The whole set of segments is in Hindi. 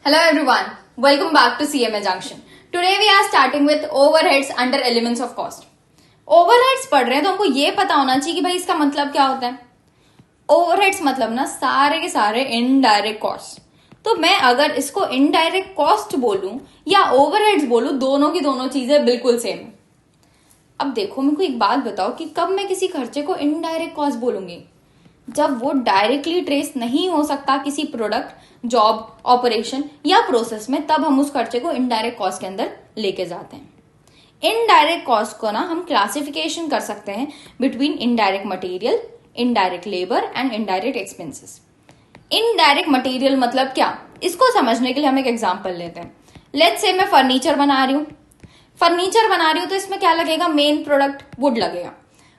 Hello everyone, welcome back to CMA Junction. Today we are starting with overheads under elements of cost. Overheads पढ़ रहे हैं तो हमको ये पता होना चाहिए कि भाई इसका मतलब क्या होता है. Overheads मतलब ना सारे के सारे इनडायरेक्ट कॉस्ट. तो मैं अगर इसको इनडायरेक्ट कॉस्ट बोलूं या ओवरहेड्स बोलूं, दोनों की दोनों चीजें बिल्कुल सेम है. अब देखो, मेरे को एक बात बताओ कि कब मैं किसी खर्चे को इनडायरेक्ट कॉस्ट बोलूंगी? जब वो डायरेक्टली ट्रेस नहीं हो सकता किसी प्रोडक्ट, जॉब, ऑपरेशन या प्रोसेस में, तब हम उस खर्चे को इनडायरेक्ट कॉस्ट के अंदर लेके जाते हैं. इनडायरेक्ट कॉस्ट को ना हम क्लासिफिकेशन कर सकते हैं between indirect material, indirect labour and indirect expenses. Indirect material मतलब क्या, इसको समझने के लिए हम एक एग्जांपल लेते हैं. लेट्स से मैं फर्नीचर बना रही हूँ तो इसमें क्या लगेगा? मेन प्रोडक्ट वुड लगेगा.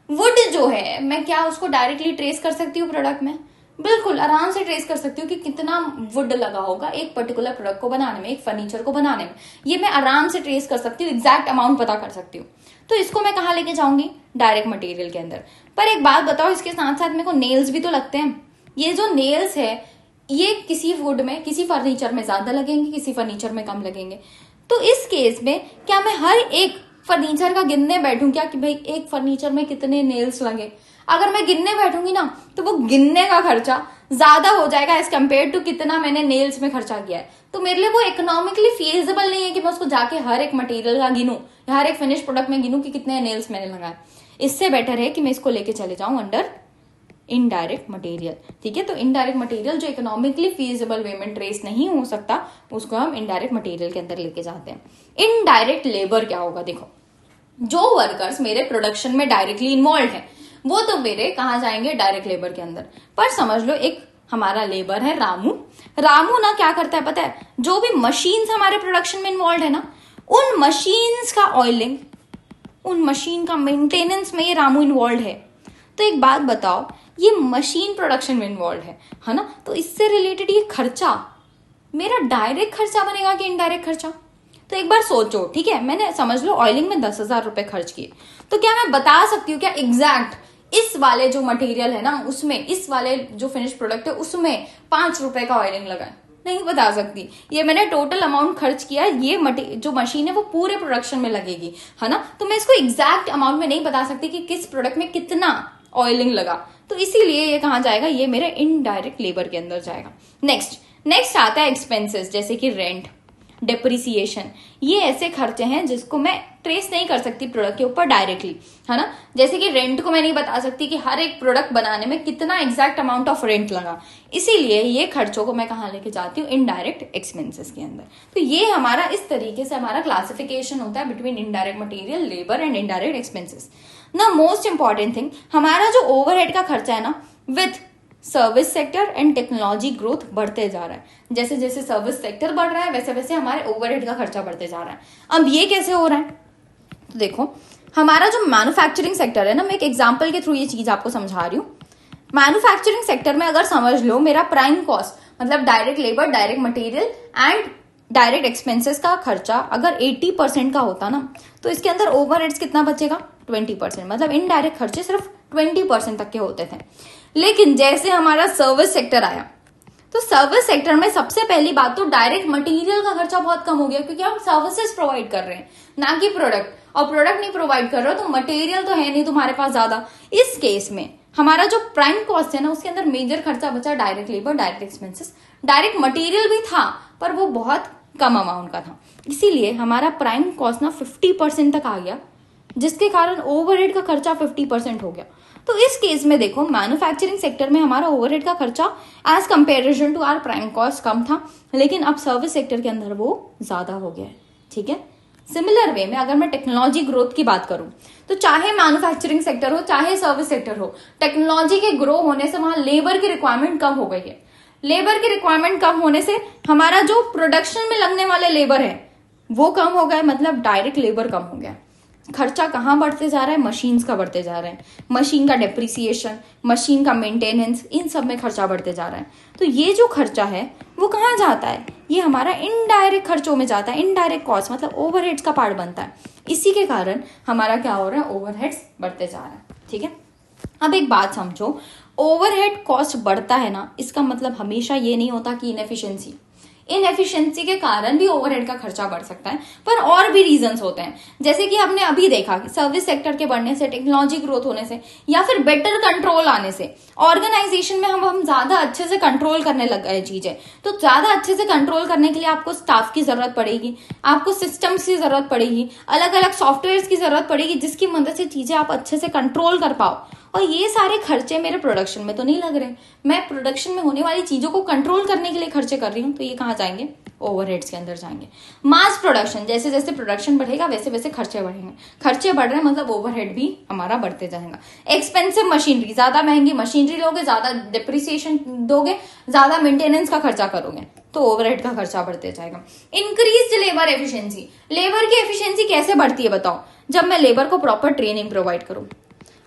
वुड जो है, मैं क्या उसको डायरेक्टली ट्रेस कर सकती हूँ प्रोडक्ट में? बिल्कुल आराम से ट्रेस कर सकती हूँ कि कितना वुड लगा होगा एक पर्टिकुलर प्रोडक्ट को बनाने में, एक फर्नीचर को बनाने में. ये मैं आराम से ट्रेस कर सकती हूँ, एग्जैक्ट अमाउंट पता कर सकती हूँ. तो इसको मैं कहाँ लेके जाऊंगी? डायरेक्ट मटेरियल के अंदर. पर एक बात बताओ, इसके साथ साथ मेरे को नेल्स भी तो लगते हैं. ये जो नेल्स है, ये किसी वुड में, किसी फर्नीचर में ज्यादा लगेंगे, किसी फर्नीचर में कम लगेंगे. तो इस केस में क्या मैं हर एक फर्नीचर का गिनने बैठूं क्या कि भाई एक फर्नीचर में कितने नेल्स लगे? अगर मैं गिनने बैठूंगी ना, तो वो गिनने का खर्चा ज्यादा हो जाएगा एज कम्पेयर टू कितना मैंने नेल्स में खर्चा किया है. तो मेरे लिए वो इकोनॉमिकली फीजिबल नहीं है कि मैं उसको जाके हर एक मटेरियल का गिनूं या हर एक फिनिश प्रोडक्ट में गिनूं कि कितने नेल्स मैंने लगाए. इससे बेटर है कि मैं इसको लेके चले जाऊं अंडर इनडायरेक्ट मटेरियल. ठीक है, तो इनडायरेक्ट मटेरियल जो इकोनॉमिकली फीजिबल वे में ट्रेस नहीं हो सकता, उसको हम इनडायरेक्ट मटेरियल के अंदर लेके जाते हैं. इनडायरेक्ट लेबर क्या होगा? देखो, जो वर्कर्स मेरे प्रोडक्शन में डायरेक्टली इन्वॉल्व है, वो तो मेरे कहाँ जाएंगे? डायरेक्ट लेबर के अंदर. पर समझ लो, एक हमारा लेबर है रामू ना क्या करता है पता है? जो भी मशीन्स हमारे प्रोडक्शन में इन्वॉल्व है ना, उन मशीन्स का ऑयलिंग, उन मशीन का मेंटेनेंस में ये रामू इन्वॉल्व है. तो एक बात बताओ, ये मशीन प्रोडक्शन में इन्वॉल्व है ना, तो इससे रिलेटेड ये खर्चा मेरा डायरेक्ट खर्चा बनेगा कि इनडायरेक्ट खर्चा? तो एक बार सोचो. ठीक है, मैंने समझ लो ऑयलिंग में 10,000 रुपए खर्च किए, तो क्या मैं बता सकती हूँ क्या एग्जैक्ट इस वाले जो मटेरियल है ना, उसमें, इस वाले जो फिनिश प्रोडक्ट है उसमें 5 रुपए का ऑयलिंग लगा है? नहीं बता सकती. ये मैंने टोटल अमाउंट खर्च किया, ये जो मशीन है वो पूरे प्रोडक्शन में लगेगी, है ना. तो मैं इसको एग्जैक्ट अमाउंट में नहीं बता सकती कि किस प्रोडक्ट में कितना ऑयलिंग लगा. तो इसीलिए ये कहाँ जाएगा? ये मेरे इनडायरेक्ट लेबर के अंदर जाएगा. नेक्स्ट आता है एक्सपेंसेस, जैसे कि रेंट, डेप्रिसिएशन. ये ऐसे खर्चे हैं जिसको मैं ट्रेस नहीं कर सकती प्रोडक्ट के ऊपर डायरेक्टली, है ना. जैसे कि रेंट को मैं नहीं बता सकती कि हर एक प्रोडक्ट बनाने में कितना एग्जैक्ट अमाउंट ऑफ रेंट लगा. इसीलिए ये खर्चों को मैं कहाँ लेके जाती हूँ? इनडायरेक्ट एक्सपेंसेस के अंदर. तो ये हमारा इस तरीके से हमारा क्लासिफिकेशन होता है between indirect material, labour and indirect expenses. ना मोस्ट इंपॉर्टेंट थिंग, हमारा जो ओवरहेड का खर्चा है ना, with service sector and technology growth बढ़ते जा रहा है. जैसे जैसे सर्विस सेक्टर बढ़ रहा है, वैसे वैसे हमारे ओवरहेड का खर्चा बढ़ते जा रहा है. अब ये कैसे हो रहा है? तो देखो, हमारा जो मैन्युफैक्चरिंग सेक्टर है ना, मैं एक एग्जांपल के थ्रू ये चीज आपको समझा रही हूँ. मैन्युफैक्चरिंग सेक्टर में अगर समझ लो, मेरा प्राइम कॉस्ट मतलब direct labour, direct material and direct expenses का खर्चा अगर 80% का होता ना, तो इसके अंदर ओवरहेड्स कितना बचेगा? 20%. मतलब इनडायरेक्ट खर्चे सिर्फ 20% तक के होते थे. लेकिन जैसे हमारा सर्विस सेक्टर आया, तो सर्विस सेक्टर में सबसे पहली बात तो डायरेक्ट मटेरियल का खर्चा बहुत कम हो गया, क्योंकि हम सर्विसेज प्रोवाइड कर रहे हैं ना कि प्रोडक्ट. और प्रोडक्ट नहीं प्रोवाइड कर रहे हो तो मटेरियल तो है नहीं तुम्हारे पास ज्यादा. इस केस में हमारा जो प्राइम कॉस्ट है ना, उसके अंदर मेजर खर्चा बचा direct labour, direct expenses. Direct material भी था, पर वो बहुत कम अमाउंट का था. इसीलिए हमारा प्राइम कॉस्ट ना 50% तक आ गया, जिसके कारण ओवरहेड का खर्चा 50% हो गया. तो इस केस में देखो, मैन्युफैक्चरिंग सेक्टर में हमारा ओवरहेड का खर्चा as comparison to our prime cost कम था, लेकिन अब सर्विस सेक्टर के अंदर वो ज्यादा हो गया है. ठीक है, सिमिलर वे में अगर मैं टेक्नोलॉजी ग्रोथ की बात करूं, तो चाहे मैन्युफैक्चरिंग सेक्टर हो चाहे सर्विस सेक्टर हो, टेक्नोलॉजी के ग्रो होने से वहां लेबर की रिक्वायरमेंट कम हो गई है. लेबर की रिक्वायरमेंट कम होने से हमारा जो प्रोडक्शन में लगने वाले लेबर है वो कम हो गया, मतलब डायरेक्ट लेबर कम हो गया. खर्चा कहाँ बढ़ते जा रहा है? मशीन्स का बढ़ते जा रहा है. मशीन का डेप्रिसिएशन, मशीन का मेंटेनेंस, इन सब में खर्चा बढ़ते जा रहा है. तो ये जो खर्चा है वो कहाँ जाता है? ये हमारा इनडायरेक्ट खर्चों में जाता है. इनडायरेक्ट कॉस्ट मतलब ओवरहेड्स का पार्ट बनता है. इसी के कारण हमारा क्या हो रहा है? ओवरहेड्स बढ़ते जा रहा है. ठीक है, अब एक बात समझो, ओवरहेड कॉस्ट बढ़ता है ना, इसका मतलब हमेशा ये नहीं होता कि इनएफिशिएंसी. इनएफिशिएंसी के कारण भी ओवरहेड का खर्चा बढ़ सकता है, पर और भी रीजंस होते हैं, जैसे कि हमने अभी देखा कि सर्विस सेक्टर के बढ़ने से, टेक्नोलॉजी ग्रोथ होने से, या फिर बेटर कंट्रोल आने से, ऑर्गेनाइजेशन में हम ज्यादा अच्छे से कंट्रोल करने लग गए चीजें। तो ज्यादा अच्छे से कंट्रोल करने के लिए आपको स्टाफ की जरूरत पड़ेगी, आपको सिस्टम्स की जरूरत पड़ेगी, अलग अलग सॉफ्टवेयर की जरूरत पड़ेगी, जिसकी मदद से चीजें आप अच्छे से कंट्रोल कर पाओ। और ये सारे खर्चे मेरे प्रोडक्शन में तो नहीं लग रहे, मैं प्रोडक्शन में होने वाली चीजों को कंट्रोल करने के लिए खर्चे कर रही हूँ, तो ये कहाँ जाएंगे? ओवरहेड्स के अंदर जाएंगे। मास प्रोडक्शन, जैसे जैसे प्रोडक्शन बढ़ेगा वैसे वैसे खर्चे बढ़ेंगे, खर्चे बढ़ रहे हैं मतलब ओवरहेड भी हमारा बढ़ते जाएगा। एक्सपेंसिव मशीनरी, ज्यादा महंगी मशीनरी लोगे, ज्यादा डिप्रिसिएशन दोगे, ज्यादा मेंटेनेंस का खर्चा करोगे, तो ओवरहेड का खर्चा बढ़ते जाएगा। इंक्रीज लेबर एफिशिएंसी, लेबर की एफिशिएंसी कैसे बढ़ती है बताओ? जब मैं लेबर को प्रॉपर ट्रेनिंग प्रोवाइड करूं,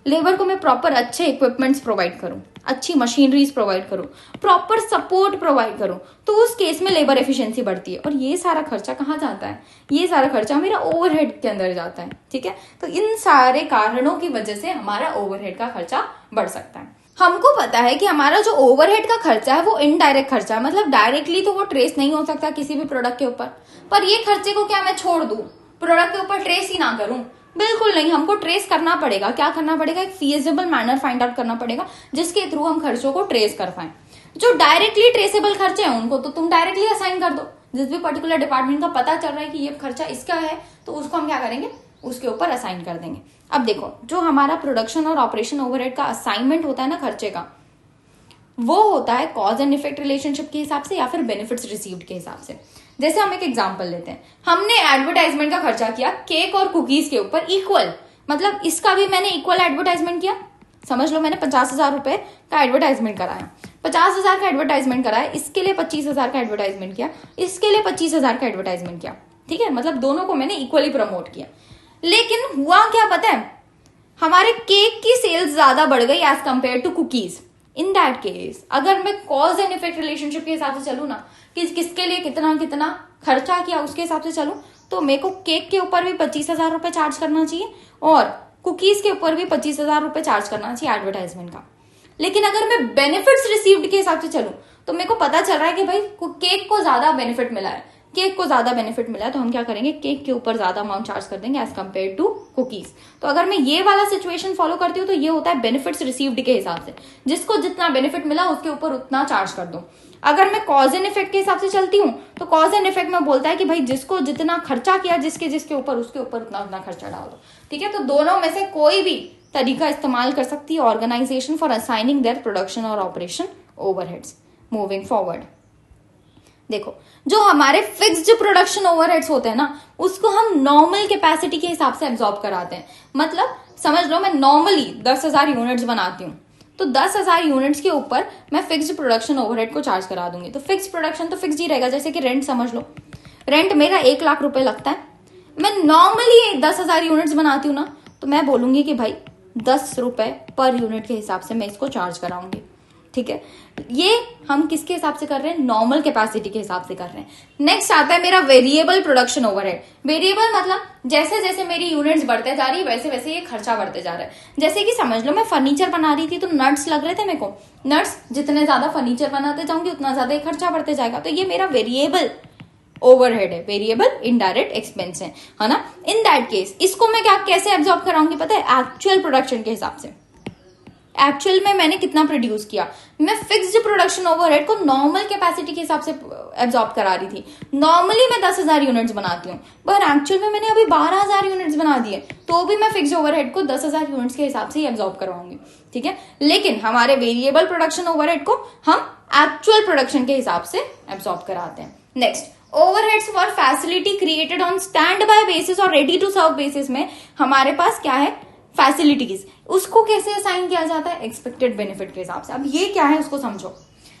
लेबर को मैं प्रॉपर अच्छे इक्विपमेंट्स प्रोवाइड करूं, अच्छी मशीनरीज प्रोवाइड करूं, प्रॉपर सपोर्ट प्रोवाइड करूं, तो उस केस में लेबर एफिशिएंसी बढ़ती है। और ये सारा खर्चा कहाँ जाता है? ये सारा खर्चा मेरा ओवरहेड के अंदर जाता है। ठीक है, तो इन सारे कारणों की वजह से हमारा ओवरहेड का खर्चा बढ़ सकता है। हमको पता है कि हमारा जो ओवरहेड का खर्चा है वो इनडायरेक्ट खर्चा है, मतलब डायरेक्टली तो वो ट्रेस नहीं हो सकता किसी भी प्रोडक्ट के ऊपर, पर ये खर्चे को क्या मैं छोड़ दूं, प्रोडक्ट के ऊपर ट्रेस ही ना करूं? बिल्कुल नहीं, हमको ट्रेस करना पड़ेगा। क्या करना पड़ेगा? एक फीजिबल मैनर फाइंड आउट करना पड़ेगा जिसके थ्रू हम खर्चों को ट्रेस कर पाए। जो डायरेक्टली ट्रेसेबल खर्चे हैं उनको तो तुम डायरेक्टली असाइन कर दो। जिस भी पर्टिकुलर डिपार्टमेंट का पता चल रहा है कि ये खर्चा इसका है, तो उसको हम क्या करेंगे? उसके ऊपर असाइन कर देंगे। अब देखो, जो हमारा प्रोडक्शन और ऑपरेशन ओवरहेड का असाइनमेंट होता है ना खर्चे का, वो होता है कॉज एंड इफेक्ट रिलेशनशिप के हिसाब से या फिर बेनिफिट्स रिसीव्ड के हिसाब से। जैसे हम एक एग्जांपल लेते हैं, हमने एडवर्टाइजमेंट का खर्चा किया केक और कुकीज के ऊपर इक्वल, मतलब इसका भी मैंने इक्वल एडवर्टाइजमेंट किया। समझ लो मैंने 50,000 रुपए का एडवर्टाइजमेंट कराया, 50,000 का एडवर्टाइजमेंट कराया, इसके लिए 25,000 का एडवर्टाइजमेंट किया, इसके लिए 25,000 का एडवर्टाइजमेंट किया। ठीक है, मतलब दोनों को मैंने इक्वली प्रमोट किया। लेकिन हुआ क्या पता है? हमारे केक की सेल्स ज्यादा बढ़ गई as compare to cookies. In that case अगर मैं कॉज एंड इफेक्ट रिलेशनशिप के हिसाब से चलूं ना, कि किसके लिए कितना कितना खर्चा किया उसके हिसाब से चलूं, तो मेरे को केक के ऊपर भी 25,000 रुपए चार्ज करना चाहिए और कुकीज के ऊपर भी 25,000 रुपए चार्ज करना चाहिए एडवर्टाइजमेंट का। लेकिन अगर मैं बेनिफिट्स रिसीव्ड के हिसाब से चलूं, तो मेरे को पता चल रहा है कि भाई केक को ज्यादा बेनिफिट मिला है, केक को ज्यादा बेनिफिट मिला है, तो हम क्या करेंगे? केक के ऊपर ज्यादा अमाउंट चार्ज कर देंगे एज कंपेयर टू कुकीज। तो अगर मैं ये वाला सिचुएशन फॉलो करती हूँ तो ये होता है बेनिफिट्स रिसीव्ड के हिसाब से, जिसको जितना बेनिफिट मिला उसके ऊपर उतना चार्ज कर दो। अगर मैं कॉज एंड इफेक्ट के हिसाब से चलती हूँ तो कॉज एंड इफेक्ट में बोलता है कि भाई जिसको जितना खर्चा किया, जिसके जिसके ऊपर, उसके ऊपर उतना उतना खर्चा डाल दो। ठीक है, तो दोनों में से कोई भी तरीका इस्तेमाल कर सकती है organisation for assigning their production और ऑपरेशन ओवरहेड्स। मूविंग फॉरवर्ड, देखो जो हमारे फिक्स्ड प्रोडक्शन ओवरहेड्स होते हैं ना, उसको हम नॉर्मल कैपेसिटी के हिसाब से एब्जॉर्ब कराते हैं। मतलब समझ लो मैं नॉर्मली 10,000 यूनिट्स बनाती हूँ, तो 10,000 यूनिट्स के ऊपर मैं फिक्स्ड प्रोडक्शन ओवरहेड को चार्ज करा दूंगी। तो फिक्स्ड प्रोडक्शन तो फिक्स्ड ही रहेगा। जैसे कि रेंट समझ लो, रेंट मेरा 1,00,000 रुपए लगता है, मैं नॉर्मली 10,000 यूनिट्स बनाती हूँ ना, तो मैं बोलूंगी कि भाई 10 रुपए पर यूनिट के हिसाब से मैं इसको चार्ज कराऊंगी। ठीक है, ये हम किसके हिसाब से कर रहे हैं? नॉर्मल कैपेसिटी के हिसाब से कर रहे हैं। नेक्स्ट आता है मेरा वेरिएबल प्रोडक्शन ओवरहेड। वेरिएबल मतलब जैसे जैसे मेरी यूनिट्स बढ़ते जा रही है वैसे वैसे ये खर्चा बढ़ते जा रहा है। जैसे कि समझ लो मैं फर्नीचर बना रही थी तो नट्स लग रहे थे मेरे को, नट्स जितने ज्यादा फर्नीचर बनाते जाऊंगी उतना ज्यादा ये खर्चा बढ़ते जाएगा। तो ये मेरा वेरिएबल ओवरहेड है, वेरिएबल इनडायरेक्ट एक्सपेंस है ना। इन दैट केस इसको मैं क्या कैसे एब्जॉर्ब कराऊंगी पता है? एक्चुअल प्रोडक्शन के हिसाब से। एक्चुअल में मैंने कितना प्रोड्यूस किया, मैं फिक्स्ड प्रोडक्शन ओवरहेड को नॉर्मल कैपेसिटी के हिसाब से एब्जॉर्ब करा रही थी। नॉर्मली मैं 10,000 यूनिट्स बनाती हूँ, पर एक्चुअल में मैंने अभी 12,000 यूनिट्स बना दिए, तो भी मैं फिक्स्ड ओवरहेड को 10,000 यूनिट्स के हिसाब से ही एब्जॉर्ब करवाऊंगी। ठीक है, लेकिन हमारे वेरिएबल प्रोडक्शन ओवरहेड को हम एक्चुअल प्रोडक्शन के हिसाब से एब्जॉर्ब कराते हैं। Next, overheads for facility created on stand by basis और रेडी टू सर्व बेसिस में हमारे पास क्या है? फैसिलिटीज। उसको कैसे असाइन किया जाता है? एक्सपेक्टेड बेनिफिट के हिसाब से। अब ये क्या है उसको समझो।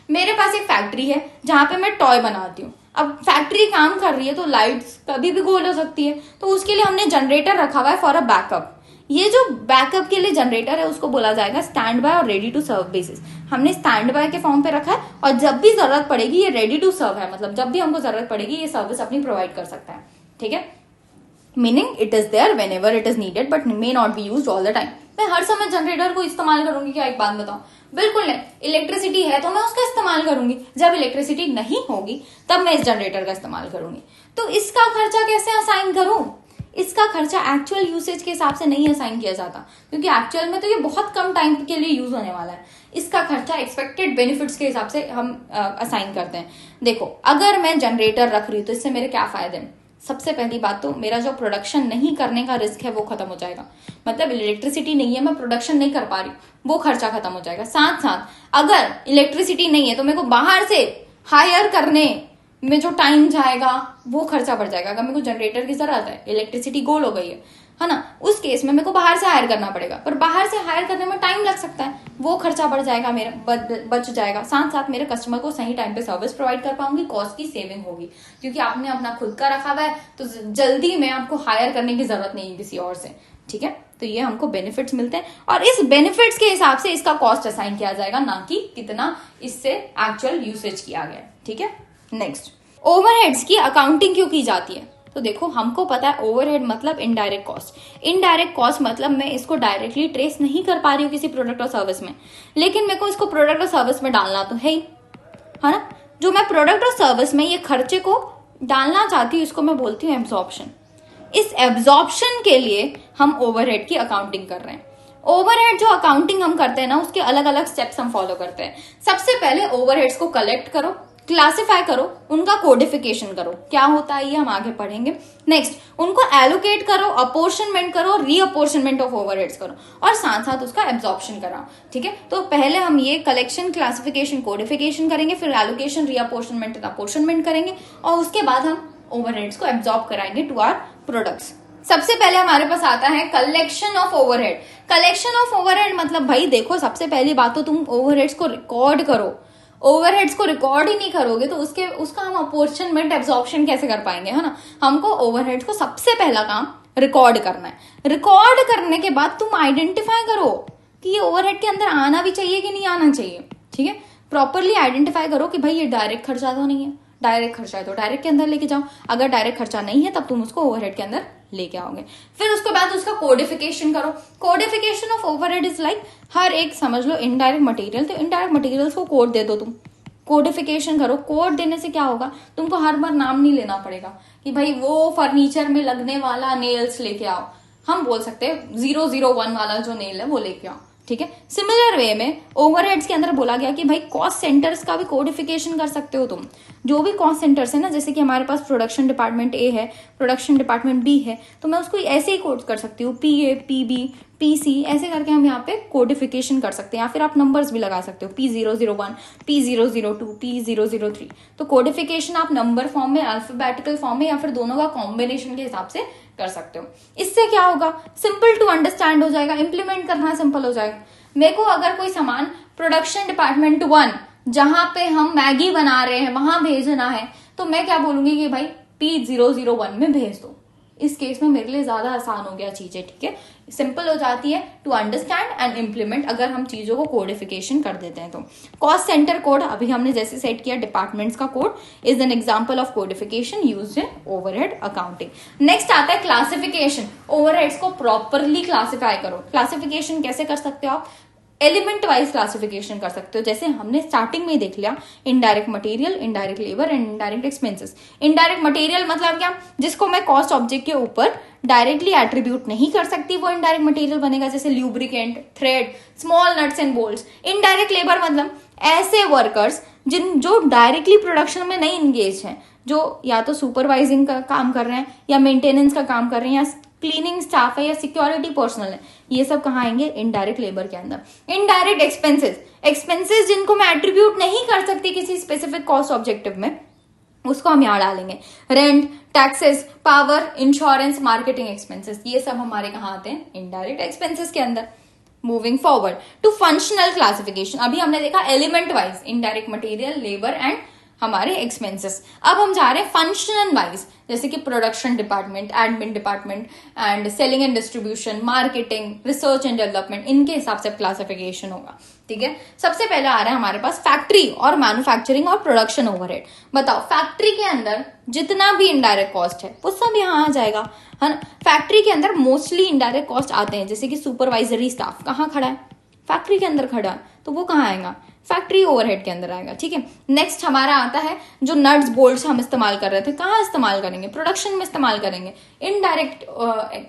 मेरे पास एक फैक्ट्री है जहां पे मैं टॉय बनाती हूँ। अब फैक्ट्री काम कर रही है तो लाइट्स कभी भी गोल हो सकती है, तो उसके लिए हमने जनरेटर रखा हुआ है फॉर अ बैकअप। ये जो बैकअप के लिए जनरेटर है उसको बोला जाएगा स्टैंड बाय और रेडी टू सर्व बेसिस। हमने स्टैंड बाय के फॉर्म पे रखा है और जब भी जरूरत पड़ेगी ये रेडी टू सर्व है, मतलब जब भी हमको जरूरत पड़ेगी ये सर्विस अपनी प्रोवाइड कर सकता है। ठीक है, meaning it is there whenever it is needed but may not be used all the time। मैं हर समय जनरेटर को इस्तेमाल करूंगी क्या? एक बात बताओ, बिल्कुल नहीं। इलेक्ट्रिसिटी है तो मैं उसका इस्तेमाल करूंगी, जब इलेक्ट्रिसिटी नहीं होगी तब मैं इस जनरेटर का इस्तेमाल करूंगी। तो इसका खर्चा कैसे असाइन करूं? इसका खर्चा एक्चुअल यूसेज के हिसाब से नहीं असाइन किया जाता, क्योंकि एक्चुअल में तो ये बहुत कम टाइम के लिए यूज होने वाला है। इसका खर्चा एक्सपेक्टेड बेनिफिट्स के हिसाब से हम असाइन करते हैं। देखो, अगर मैं जनरेटर रख रही हूँ तो इससे मेरे क्या फायदे हैं? सबसे पहली बात तो मेरा जो प्रोडक्शन नहीं करने का रिस्क है वो खत्म हो जाएगा। मतलब इलेक्ट्रिसिटी नहीं है, मैं प्रोडक्शन नहीं कर पा रही, वो खर्चा खत्म हो जाएगा। साथ साथ अगर इलेक्ट्रिसिटी नहीं है तो मेरे को बाहर से हायर करने में जो टाइम जाएगा वो खर्चा बढ़ जाएगा। अगर मेरे को जनरेटर की जरूरत है, इलेक्ट्रिसिटी गोल हो गई है ना, उस केस में मेरे को बाहर से हायर करना पड़ेगा, पर बाहर से हायर करने में टाइम लग सकता है, वो खर्चा बढ़ जाएगा, मेरा बच जाएगा। साथ साथ मेरे कस्टमर को सही टाइम पे सर्विस प्रोवाइड कर पाऊंगी, कॉस्ट की सेविंग होगी, क्योंकि आपने अपना खुद का रखा हुआ है तो जल्दी में आपको हायर करने की जरूरत नहीं है किसी और से। ठीक है, तो ये हमको बेनिफिट्स मिलते हैं और इस बेनिफिट्स के हिसाब से इसका कॉस्ट असाइन किया जाएगा, ना कि कितना इससे एक्चुअल यूसेज किया गया। ठीक है, नेक्स्ट, ओवरहेड्स की अकाउंटिंग क्यों की जाती है? तो देखो, हमको पता है ओवरहेड मतलब इनडायरेक्ट कॉस्ट। इनडायरेक्ट कॉस्ट मतलब मैं इसको डायरेक्टली ट्रेस नहीं कर पा रही हूँ किसी प्रोडक्ट और सर्विस में, लेकिन मेरे को इसको प्रोडक्ट और सर्विस में डालना तो है ही, है ना। जो मैं प्रोडक्ट और सर्विस में ये खर्चे को डालना चाहती हूँ, इसको मैं बोलती हूँ एब्जॉर्प्शन। इस एब्जॉर्प्शन के लिए हम ओवरहेड की अकाउंटिंग कर रहे हैं। ओवरहेड जो अकाउंटिंग हम करते हैं ना, उसके अलग अलग स्टेप्स हम फॉलो करते हैं। सबसे पहले ओवरहेड्स को कलेक्ट करो, क्लासिफाई करो, उनका कोडिफिकेशन करो, क्या होता है ये हम आगे पढ़ेंगे। नेक्स्ट, उनको एलोकेट करो, अपोर्शनमेंट करो, रीअपोर्शनमेंट ऑफ ओवरहेड्स करो, और साथ साथ उसका एब्जॉर्प्शन कराओ। ठीक है, तो पहले हम ये कलेक्शन, क्लासिफिकेशन, कोडिफिकेशन करेंगे, फिर एलोकेशन, रीअपोर्शनमेंट, अपोर्शनमेंट करेंगे, और उसके बाद हम ओवरहेड्स को एब्जॉर्ब कराएंगे टू आवर प्रोडक्ट्स। सबसे पहले हमारे पास आता है collection of overhead. Collection of overhead मतलब भाई देखो, सबसे पहली बात तो तुम ओवरहेड्स को रिकॉर्ड करो। ओवरहेड्स को रिकॉर्ड ही नहीं करोगे तो उसका हम अपोर्शनमेंट, एब्जॉर्प्शन कैसे कर पाएंगे, है ना। हमको ओवरहेड्स को सबसे पहला काम रिकॉर्ड करना है। रिकॉर्ड करने के बाद तुम आइडेंटिफाई करो कि ये ओवरहेड के अंदर आना भी चाहिए कि नहीं आना चाहिए। ठीक है, प्रॉपरली आइडेंटिफाई करो कि भाई ये डायरेक्ट खर्चा तो नहीं है, डायरेक्ट खर्चा है तो डायरेक्ट के अंदर लेके जाओ, अगर डायरेक्ट खर्चा नहीं है तब तुम उसको ओवरहेड के अंदर लेके आओगे। फिर उसके बाद उसका कोडिफिकेशन करो। Codification of overhead is like, हर एक समझ लो इनडायरेक्ट मटेरियल, तो इनडायरेक्ट मटेरियल्स को कोड दे दो तुम, कोडिफिकेशन करो। कोड देने से क्या होगा, तुमको हर बार नाम नहीं लेना पड़ेगा कि भाई वो फर्नीचर में लगने वाला नेल्स लेके आओ। हम बोल सकते हैं 001 वाला जो नेल है वो लेके आओ। ठीक है, सिमिलर वे में ओवरहेड्स के अंदर बोला गया कि भाई कॉस्ट सेंटर्स का भी कोडिफिकेशन कर सकते हो तुम। जो भी कॉस्ट सेंटर्स है ना, जैसे कि हमारे पास प्रोडक्शन डिपार्टमेंट ए है, प्रोडक्शन डिपार्टमेंट बी है, तो मैं उसको ऐसे ही कोड कर सकती हूँ, PA, PB, PC, ऐसे करके हम यहाँ पे कोडिफिकेशन कर सकते हैं। या फिर आप नंबर्स भी लगा सकते हो, P001, P002, P003। तो कोडिफिकेशन आप नंबर फॉर्म में, अल्फाबेटिकल फॉर्म में, या फिर दोनों का कॉम्बिनेशन के हिसाब से कर सकते हो। इससे क्या होगा, सिंपल टू अंडरस्टैंड हो जाएगा, इंप्लीमेंट करना सिंपल हो जाएगा। मेरे को अगर कोई सामान प्रोडक्शन डिपार्टमेंट 1 जहां पे हम मैगी बना रहे हैं वहां भेजना है, तो मैं क्या बोलूंगी कि भाई P001 में भेज दो। इस केस में मेरे लिए ज्यादा आसान हो गया चीजें। ठीक है, सिंपल हो जाती है टू अंडरस्टैंड एंड इम्प्लीमेंट अगर हम चीजों को कोडिफिकेशन कर देते हैं तो। कॉस्ट सेंटर कोड अभी हमने जैसे सेट किया, डिपार्टमेंट्स का code is an example of codification used in overhead accounting. Next आता है क्लासिफिकेशन। ओवरहेड्स को प्रॉपरली क्लासिफाई करो। क्लासिफिकेशन कैसे कर सकते हो आप, एलिमेंट वाइज क्लासिफिकेशन कर सकते हो। जैसे हमने स्टार्टिंग में ही देख लिया, indirect material, indirect labour and indirect expenses. Indirect material मतलब क्या, जिसको मैं कॉस्ट ऑब्जेक्ट के ऊपर डायरेक्टली एट्रीब्यूट नहीं कर सकती, वो इनडायरेक्ट मटेरियल बनेगा, जैसे lubricant, thread, small nuts and bolts. Indirect labour मतलब ऐसे वर्कर्स जो डायरेक्टली प्रोडक्शन में नहीं इंगेज हैं, जो या तो सुपरवाइजिंग का काम कर रहे हैं, या मेंटेनेंस का काम कर रहे हैं, या क्लीनिंग स्टाफ है, या सिक्योरिटी पर्सनल है, ये सब कहाँ आएंगे, इनडायरेक्ट लेबर के अंदर। इनडायरेक्ट एक्सपेंसेस, एक्सपेंसेस जिनको मैं एट्रीब्यूट नहीं कर सकती किसी स्पेसिफिक कॉस्ट ऑब्जेक्टिव में, उसको हम यहाँ डालेंगे। Rent, taxes, power, insurance, marketing expenses, ये सब हमारे कहाँ आते हैं, इनडायरेक्ट एक्सपेंसेस के अंदर। Moving forward to functional classification. अभी हमने देखा element wise, indirect material, labour and हमारे एक्सपेंसेस। अब हम जा रहे हैं फंक्शनल वाइज, जैसे कि production department, admin department and selling and distribution, marketing, research and development, इनके हिसाब से क्लासिफिकेशन होगा। ठीक है, सबसे पहले आ रहा है हमारे पास फैक्ट्री और मैन्युफैक्चरिंग और प्रोडक्शन ओवरहेड। बताओ, फैक्ट्री के अंदर जितना भी इनडायरेक्ट कॉस्ट है वो सब यहाँ आ जाएगा, है ना। फैक्ट्री के अंदर मोस्टली इनडायरेक्ट कॉस्ट आते हैं, जैसे कि सुपरवाइजरी स्टाफ कहाँ खड़ा है, फैक्ट्री के अंदर खड़ा है, तो वो कहाँ आएगा, फैक्ट्री ओवरहेड के अंदर आएगा। ठीक है, नेक्स्ट हमारा आता है जो नट्स बोल्ट्स हम इस्तेमाल कर रहे थे, कहाँ इस्तेमाल करेंगे, प्रोडक्शन में इस्तेमाल करेंगे। इनडायरेक्ट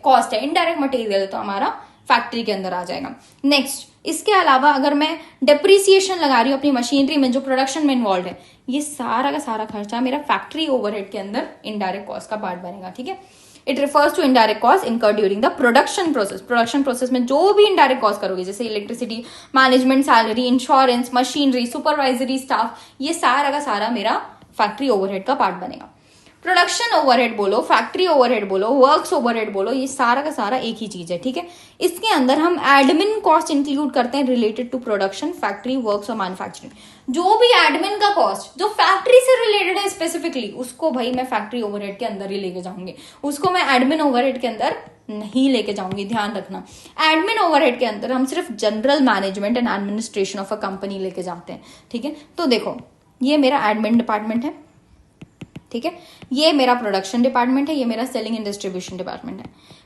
कॉस्ट है, इनडायरेक्ट मटेरियल, तो हमारा फैक्ट्री के अंदर आ जाएगा। नेक्स्ट, इसके अलावा अगर मैं डेप्रिसिएशन लगा रही हूँ अपनी मशीनरी में जो प्रोडक्शन में इन्वॉल्व है, ये सारा का सारा खर्चा मेरा फैक्ट्री ओवरहेड के अंदर इनडायरेक्ट कॉस्ट का पार्ट बनेगा। ठीक है, it refers to indirect cost incurred during the production process. Production process में जो भी इनडायरेक्ट कॉस्ट करोगे, जैसे electricity, management salary, insurance, machinery, supervisory staff, ये सारा का सारा मेरा फैक्ट्री ओवरहेड का पार्ट बनेगा। प्रोडक्शन ओवरहेड बोलो, फैक्ट्री ओवरहेड बोलो, वर्क्स ओवरहेड बोलो, ये सारा का सारा एक ही चीज है। ठीक है, इसके अंदर हम एडमिन कॉस्ट इंक्लूड करते हैं related to production, factory, works और मैन्युफैक्चरिंग। जो भी एडमिन का कॉस्ट जो फैक्ट्री से रिलेटेड है स्पेसिफिकली, उसको भाई मैं फैक्ट्री ओवरहेड के अंदर ही लेके जाऊंगी, उसको मैं एडमिन ओवरहेड के अंदर नहीं लेके जाऊंगी। ध्यान रखना, एडमिन ओवरहेड के अंदर हम सिर्फ general management and administration of a company लेके जाते हैं। ठीक है, तो देखो ये मेरा एडमिन डिपार्टमेंट है, ठीक है, ये मेरा प्रोडक्शन डिपार्टमेंट है, ये मेरा सेलिंग एंड डिस्ट्रीब्यूशन डिपार्टमेंट है।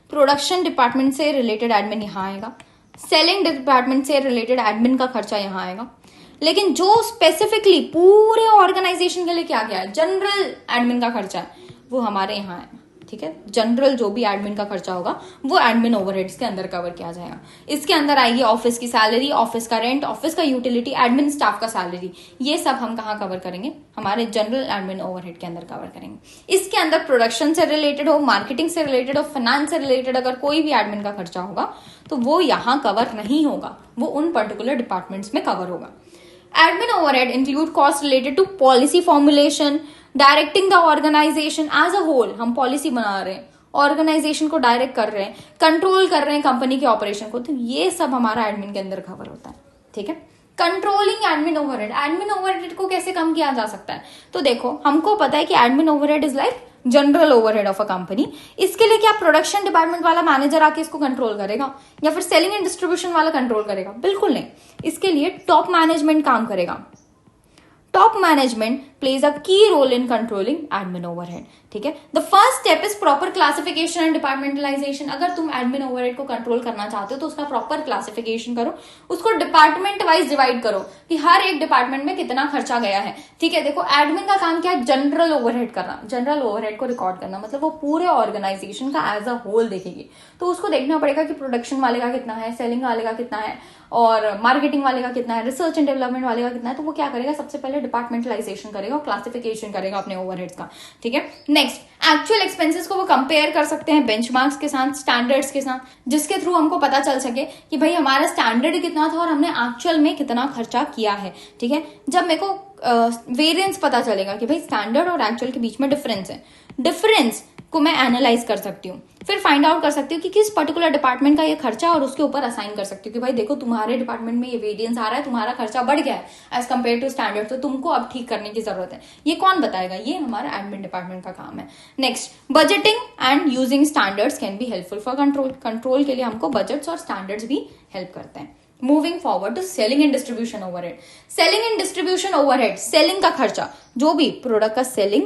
प्रोडक्शन डिपार्टमेंट से रिलेटेड एडमिन यहाँ आएगा, सेलिंग डिपार्टमेंट से रिलेटेड एडमिन का खर्चा यहाँ आएगा। लेकिन जो स्पेसिफिकली पूरे ऑर्गेनाइजेशन के लिए क्या गया है, जनरल एडमिन का खर्चा है, वो हमारे यहाँ आएगा। ठीक है, जनरल जो भी एडमिन का खर्चा होगा वो एडमिन ओवरहेड्स के अंदर कवर किया जाएगा। इसके अंदर आएगी ऑफिस की सैलरी, ऑफिस का रेंट, ऑफिस का यूटिलिटी, एडमिन स्टाफ का सैलरी, ये सब हम कहाँ कवर करेंगे, हमारे जनरल एडमिन ओवरहेड के अंदर कवर करेंगे। इसके अंदर प्रोडक्शन से रिलेटेड हो, मार्केटिंग से रिलेटेड हो, फाइनेंस से रिलेटेड अगर कोई भी एडमिन का खर्चा होगा तो वो यहाँ कवर नहीं होगा, वो उन पर्टिकुलर डिपार्टमेंट्स में कवर होगा। Admin overhead include cost related to policy formulation, directing the organisation as a whole, हम पॉलिसी बना रहे हैं, ऑर्गेनाइजेशन को डायरेक्ट कर रहे हैं, कंट्रोल कर रहे हैं कंपनी के ऑपरेशन को, तो ये सब हमारा एडमिन के अंदर कवर होता है। ठीक है, controlling admin overhead, admin overhead को कैसे कम किया जा सकता है, तो देखो हमको पता है कि admin overhead is like general overhead of a company. इसके लिए क्या प्रोडक्शन डिपार्टमेंट वाला मैनेजर आके इसको कंट्रोल करेगा या फिर सेलिंग एंड डिस्ट्रीब्यूशन वाला कंट्रोल करेगा, बिल्कुल नहीं। इसके लिए टॉप मैनेजमेंट काम करेगा। Top management plays a key role in controlling admin overhead. ठीक है, the first step is proper classification and departmentalisation. अगर तुम एडमिन ओवरहेड को कंट्रोल करना चाहते हो तो उसका प्रॉपर क्लासिफिकेशन करो, उसको डिपार्टमेंट वाइज डिवाइड करो कि हर एक डिपार्टमेंट में कितना खर्चा गया है। ठीक है, देखो एडमिन का काम क्या है, जनरल ओवरहेड करना, जनरल ओवरहेड को रिकॉर्ड करना, मतलब वो पूरे ऑर्गेनाइजेशन का एज अ होल देखेगी। तो उसको देखना पड़ेगा कि प्रोडक्शन वाले का कितना है, सेलिंग वाले का कितना है, और मार्केटिंग वाले का कितना है, रिसर्च एंड डेवलपमेंट वाले का कितना है। तो वो क्या करेगा, सबसे पहले डिपार्टमेंटलाइजेशन करेगा और क्लासिफिकेशन करेगा अपने ओवरहेड्स का। ठीक है, नेक्स्ट एक्चुअल एक्सपेंसेस को वो कंपेयर कर सकते हैं बेंचमार्क्स के साथ, स्टैंडर्ड्स के साथ, जिसके थ्रू हमको पता चल सके कि भाई हमारा स्टैंडर्ड कितना था और हमने एक्चुअल में कितना खर्चा किया है। ठीक है, जब मेरे को वेरिएंस पता चलेगा कि भाई स्टैंडर्ड और एक्चुअल के बीच में डिफरेंस है, डिफरेंस को मैं एनालाइज कर सकती हूँ, फिर फाइंड आउट कर सकती हूँ कि किस पर्टिकुलर डिपार्टमेंट का ये खर्चा, और उसके ऊपर असाइन कर सकती हूँ कि भाई देखो तुम्हारे डिपार्टमेंट में ये वेरिएंस आ रहा है, तुम्हारा खर्चा बढ़ गया है एज कम्पेयर टू स्टैंडर्ड, तो तुमको अब ठीक करने की जरूरत है। ये कौन बताएगा, ये हमारा एडमिन डिपार्टमेंट का काम है। Next, budgeting and using standards can be helpful for control. Control के लिए हमको बजट्स और स्टैंडर्ड्स भी हेल्प करते हैं। Moving forward to selling and distribution overhead. Selling and distribution overhead, selling का खर्चा, जो भी प्रोडक्ट का सेलिंग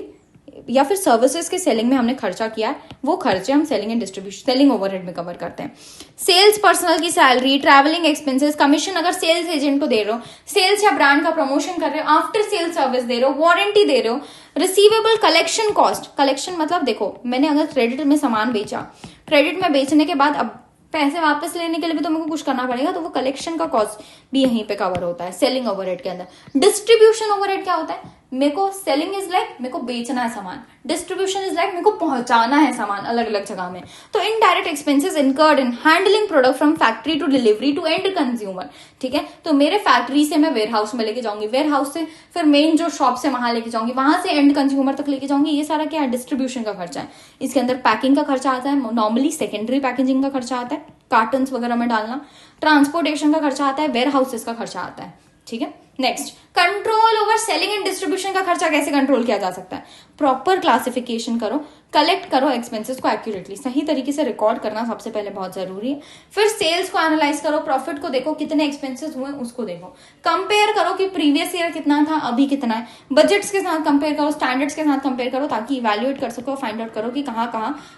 या फिर सर्विसेज के सेलिंग में हमने खर्चा किया है, वो खर्चे हम selling and distribution, selling overhead में कवर करते हैं। सेल्स पर्सनल की सैलरी, ट्रैवलिंग एक्सपेंसेस, कमीशन अगर सेल्स एजेंट को दे रहे हो, सेल्स या ब्रांड का प्रमोशन कर रहे हो, आफ्टर सेल्स सर्विस दे रहे हो, वारंटी दे रहे हो, रिसीवेबल कलेक्शन कॉस्ट। कलेक्शन मतलब देखो मैंने अगर क्रेडिट में सामान बेचा, क्रेडिट में बेचने के बाद अब पैसे वापस लेने के लिए भी तो मेरे को कुछ करना पड़ेगा, तो वो कलेक्शन का कॉस्ट भी यहीं पे कवर होता है सेलिंग ओवरहेड के अंदर। डिस्ट्रीब्यूशन ओवरहेड क्या होता है, मेरे को सेलिंग इज लाइक मेरे को बेचना है सामान, डिस्ट्रीब्यूशन इज लाइक मेरे को पहुंचाना है सामान अलग अलग जगह में। तो indirect expenses incurred in handling product from factory to delivery to end consumer. ठीक है, तो मेरे फैक्ट्री से मैं वेयर हाउस में लेके जाऊंगी, वेयर हाउस से फिर मेन जो शॉप से वहां लेके जाऊंगी, वहां से एंड कंज्यूमर तक लेके जाऊंगी। ये सारा क्या है, डिस्ट्रीब्यूशन का खर्चा है। इसके अंदर पैकिंग का खर्चा आता है, नॉर्मली सेकेंडरी पैकेजिंग का खर्चा आता है, कार्टन्स वगैरह में डालना, ट्रांसपोर्टेशन का खर्चा आता है, वेयर हाउसेस का खर्चा आता है। ठीक है, next, control over selling and distribution का खर्चा कैसे कंट्रोल किया जा सकता है? प्रॉपर क्लासिफिकेशन करो, कलेक्ट करो एक्सपेंसेस को एक्यूरेटली, सही तरीके से रिकॉर्ड करना सबसे पहले बहुत जरूरी है। फिर सेल्स को एनालाइज करो, प्रॉफिट को देखो, कितने एक्सपेंसेस हुए उसको देखो, कंपेयर करो कि प्रीवियस ईयर कितना था, अभी कितना है, बजट्स के साथ कंपेयर करो, स्टैंडर्ड्स के साथ कंपेयर करो, ताकि इवेल्युएट कर सको, फाइंड आउट करो कि कहाँ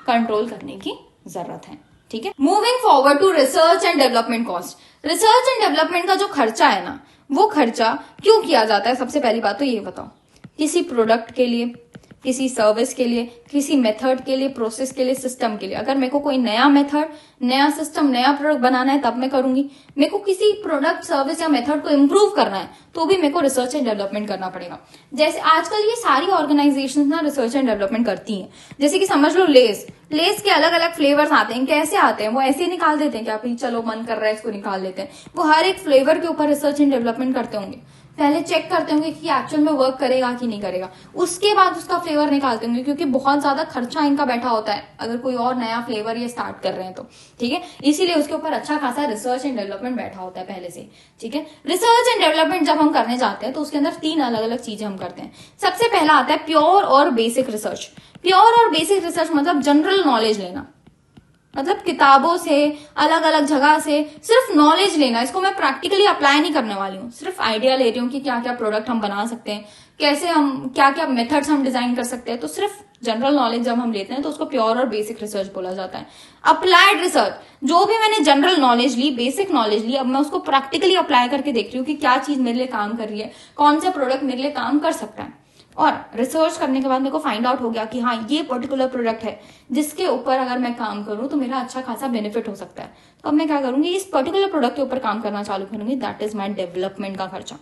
कंट्रोल करने की जरूरत है। ठीक है, moving forward to research and development cost. Research and development का जो खर्चा है ना, वो खर्चा क्यों किया जाता है? सबसे पहली बात तो ये बताओ, किसी प्रोडक्ट के लिए, किसी सर्विस के लिए, किसी मेथड के लिए, प्रोसेस के लिए, सिस्टम के लिए। अगर मेरे को कोई नया मेथड, नया सिस्टम, नया प्रोडक्ट बनाना है तब मैं करूंगी। मेरे को किसी प्रोडक्ट, सर्विस या मेथड को इम्प्रूव करना है तो भी मेरे को रिसर्च एंड डेवलपमेंट करना पड़ेगा। जैसे आजकल ये सारी ऑर्गेनाइजेशंस ना रिसर्च एंड डेवलपमेंट करती हैं। जैसे कि समझ लो लेस के अलग अलग फ्लेवर्स आते हैं। कैसे आते हैं? वो ऐसे निकाल देते हैं कि अभी चलो मन कर रहा है इसको निकाल लेते हैं। वो हर एक फ्लेवर के ऊपर रिसर्च एंड डेवलपमेंट करते होंगे, पहले चेक करते होंगे कि एक्चुअल में वर्क करेगा कि नहीं करेगा, उसके बाद उसका फ्लेवर निकालते होंगे, क्योंकि बहुत ज्यादा खर्चा इनका बैठा होता है अगर कोई और नया फ्लेवर ये स्टार्ट कर रहे हैं तो। ठीक है, इसीलिए उसके ऊपर अच्छा खासा रिसर्च एंड डेवलपमेंट बैठा होता है पहले से। ठीक है, रिसर्च एंड डेवलपमेंट जब हम करने जाते हैं तो उसके अंदर 3 अलग अलग चीजें हम करते हैं। सबसे पहला आता है प्योर और बेसिक रिसर्च। प्योर और बेसिक रिसर्च मतलब जनरल नॉलेज लेना, मतलब किताबों से, अलग अलग जगह से सिर्फ नॉलेज लेना। इसको मैं प्रैक्टिकली अप्लाई नहीं करने वाली हूँ, सिर्फ आइडिया ले रही हूँ कि क्या क्या प्रोडक्ट हम बना सकते हैं, कैसे हम क्या क्या मेथड्स हम डिजाइन कर सकते हैं। तो सिर्फ जनरल नॉलेज जब हम लेते हैं तो उसको प्योर और बेसिक रिसर्च बोला जाता है। अप्लाइड रिसर्च, जो भी मैंने जनरल नॉलेज ली, बेसिक नॉलेज ली, अब मैं उसको प्रैक्टिकली अप्लाई करके देख रही हूँ कि क्या चीज मेरे लिए काम कर रही है, कौन सा प्रोडक्ट मेरे लिए काम कर सकता है। और रिसर्च करने के बाद मेरे को फाइंड आउट हो गया कि हाँ ये पर्टिकुलर प्रोडक्ट है जिसके ऊपर अगर मैं काम करूं तो मेरा अच्छा खासा बेनिफिट हो सकता है। तो अब मैं क्या करूंगी, इस पर्टिकुलर प्रोडक्ट के ऊपर काम करना चालू करूंगी। दैट इज माय डेवलपमेंट का खर्चा।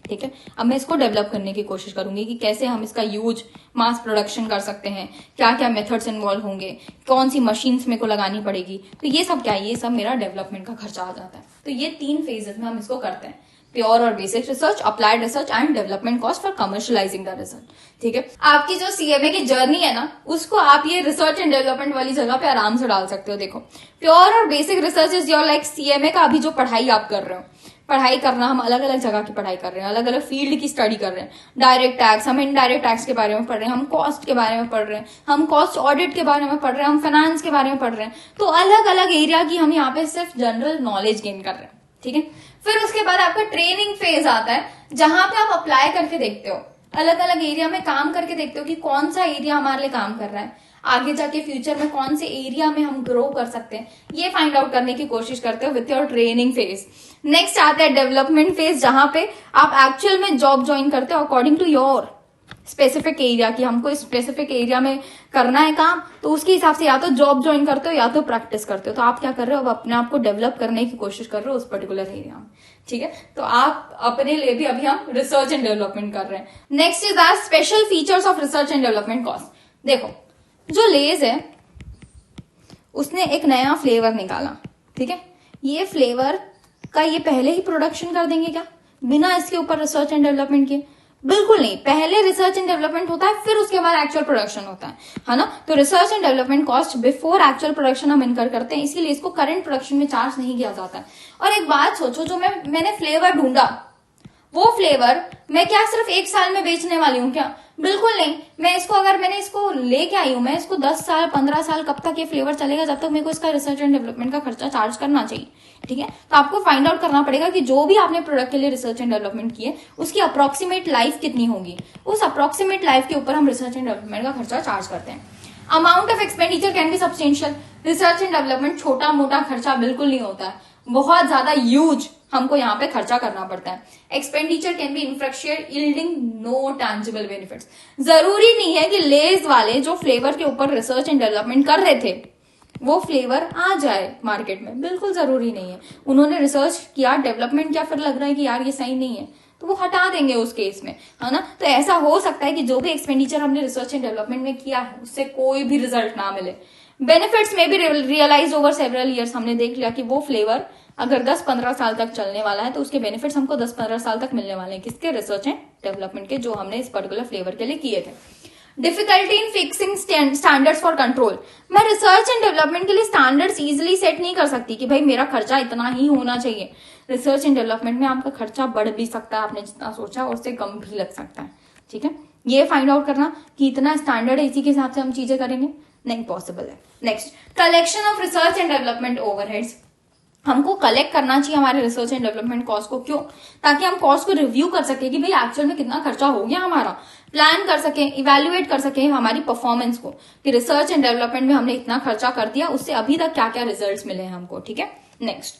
ठीक है, अब मैं इसको डेवलप करने की कोशिश करूंगी कि कैसे हम इसका यूज मास प्रोडक्शन कर सकते हैं, क्या क्या मेथड्स इन्वॉल्व होंगे, कौन सी मशीन्स मेरे को लगानी पड़ेगी। तो ये सब क्या है, ये सब मेरा डेवलपमेंट का खर्चा आ जाता है। तो ये 3 फेजेस में हम इसको करते हैं, प्योर और basic research, applied research and development cost for commercialising the research. ठीक है, आपकी जो सीएमए की जर्नी है ना, उसको आप ये रिसर्च एंड डेवलपमेंट वाली जगह पे आराम से डाल सकते हो। देखो, प्योर और basic research is your like CMA का अभी जो पढ़ाई आप कर रहे हो, पढ़ाई करना, हम अलग अलग जगह की पढ़ाई कर रहे हैं, अलग अलग फील्ड की स्टडी कर रहे हैं। डायरेक्ट टैक्स, हम इनडायरेक्ट टैक्स के बारे में पढ़ रहे हैं, हम कॉस्ट के बारे में पढ़ रहे हैं, हम कॉस्ट ऑडिट के बारे में पढ़ रहे हैं, हम फाइनेंस के बारे में पढ़ रहे हैं। तो अलग अलग एरिया की हम यहाँ पे सिर्फ जनरल नॉलेज गेन कर रहे हैं। ठीक है, फिर उसके बाद आपका ट्रेनिंग फेज आता है, जहां पे आप अप्लाई करके देखते हो, अलग अलग एरिया में काम करके देखते हो कि कौन सा एरिया हमारे लिए काम कर रहा है, आगे जाके फ्यूचर में कौन से एरिया में हम ग्रो कर सकते हैं, ये फाइंड आउट करने की कोशिश करते हो with your training phase. Next आता है डेवलपमेंट फेज, जहां पे आप एक्चुअल में जॉब ज्वाइन करते हो according to your specific area, की हमको इस स्पेसिफिक एरिया में करना है काम, तो उसके हिसाब से या तो जॉब ज्वाइन करते हो या तो प्रैक्टिस करते हो। तो आप क्या कर रहे हो, अब अपने आप को डेवलप करने की कोशिश कर रहे हो उस पर्टिकुलर एरिया में। ठीक है, तो आप अपने लिए भी अभी हम रिसर्च एंड डेवलपमेंट कर रहे हैं। Next is are special features of research and development cost. देखो, जो लेज है उसने एक नया फ्लेवर निकाला। ठीक है, ये फ्लेवर का ये पहले ही प्रोडक्शन कर देंगे क्या बिना इसके ऊपर रिसर्च एंड डेवलपमेंट किए? बिल्कुल नहीं, पहले रिसर्च एंड डेवलपमेंट होता है, फिर उसके बाद एक्चुअल प्रोडक्शन होता है ना। तो research and development cost before actual production हम इनकर करते हैं, इसीलिए इसको करंट प्रोडक्शन में चार्ज नहीं किया जाता है। और एक बात सोचो, जो मैंने फ्लेवर ढूंढा, वो फ्लेवर मैं क्या सिर्फ 1 साल में बेचने वाली हूँ क्या? बिल्कुल नहीं। मैं इसको, अगर मैंने इसको लेके आई हूं, मैं इसको 10 साल 15 साल कब तक ये फ्लेवर चलेगा, जब तक मेरे को इसका रिसर्च एंड डेवलपमेंट का खर्चा चार्ज करना चाहिए। ठीक है, तो आपको फाइंड आउट करना पड़ेगा कि जो भी आपने प्रोडक्ट के लिए रिसर्च एंड डेवलपमेंट किए उसकी अप्रोक्सीमेट लाइफ कितनी होगी, उस अप्रोक्सीमेट लाइफ के ऊपर हम रिसर्च एंड डेवलपमेंट का खर्चा चार्ज करते हैं। Amount of expenditure can B substantial. Research and development छोटा मोटा खर्चा बिल्कुल नहीं होता है, बहुत ज्यादा ह्यूज हमको यहाँ पे खर्चा करना पड़ता है। Expenditure can be infructuous yielding no tangible benefits. जरूरी नहीं है कि लेज वाले जो फ्लेवर के ऊपर रिसर्च एंड डेवलपमेंट कर रहे थे वो फ्लेवर आ जाए मार्केट में, बिल्कुल जरूरी नहीं है। उन्होंने रिसर्च किया, डेवलपमेंट किया, फिर लग रहा है कि यार ये सही नहीं है, तो वो हटा देंगे उस केस में, है ना। तो ऐसा हो सकता है कि जो भी एक्सपेंडिचर हमने रिसर्च एंड डेवलपमेंट में किया है उससे कोई भी रिजल्ट ना मिले। बेनिफिट्स में भी रियलाइज ओवर सेवरल ईयर्स। हमने देख लिया कि वो फ्लेवर अगर 10-15 साल तक चलने वाला है तो उसके बेनिफिट्स हमको 10-15 साल तक मिलने वाले हैं। किसके? रिसर्च एंड डेवलपमेंट के, जो हमने इस पर्टिकुलर फ्लेवर के लिए किए थे। Difficulty in fixing standards for control, मैं रिसर्च एंड डेवलपमेंट के लिए स्टैंडर्ड्स इजिली सेट नहीं कर सकती कि भाई मेरा खर्चा इतना ही होना चाहिए। रिसर्च एंड डेवलपमेंट में आपका खर्चा बढ़ भी सकता है, आपने जितना सोचा उससे कम भी लग सकता है। ठीक है, ये फाइंड आउट करना कि इतना स्टैंडर्ड है, इसी के हिसाब से हम चीजें करेंगे, नहीं पॉसिबल है। Next, collection of research and development overheads. हमको कलेक्ट करना चाहिए हमारे रिसर्च एंड डेवलपमेंट कॉस्ट को, क्यों? ताकि हम कॉस्ट को रिव्यू कर सके कि भाई एक्चुअल में कितना खर्चा हो गया हमारा, प्लान कर सके, इवेल्युएट कर सके हमारी परफॉर्मेंस को कि रिसर्च एंड डेवलपमेंट में हमने इतना खर्चा कर दिया, उससे अभी तक क्या क्या रिजल्ट्स मिले हैं हमको। ठीक है, next,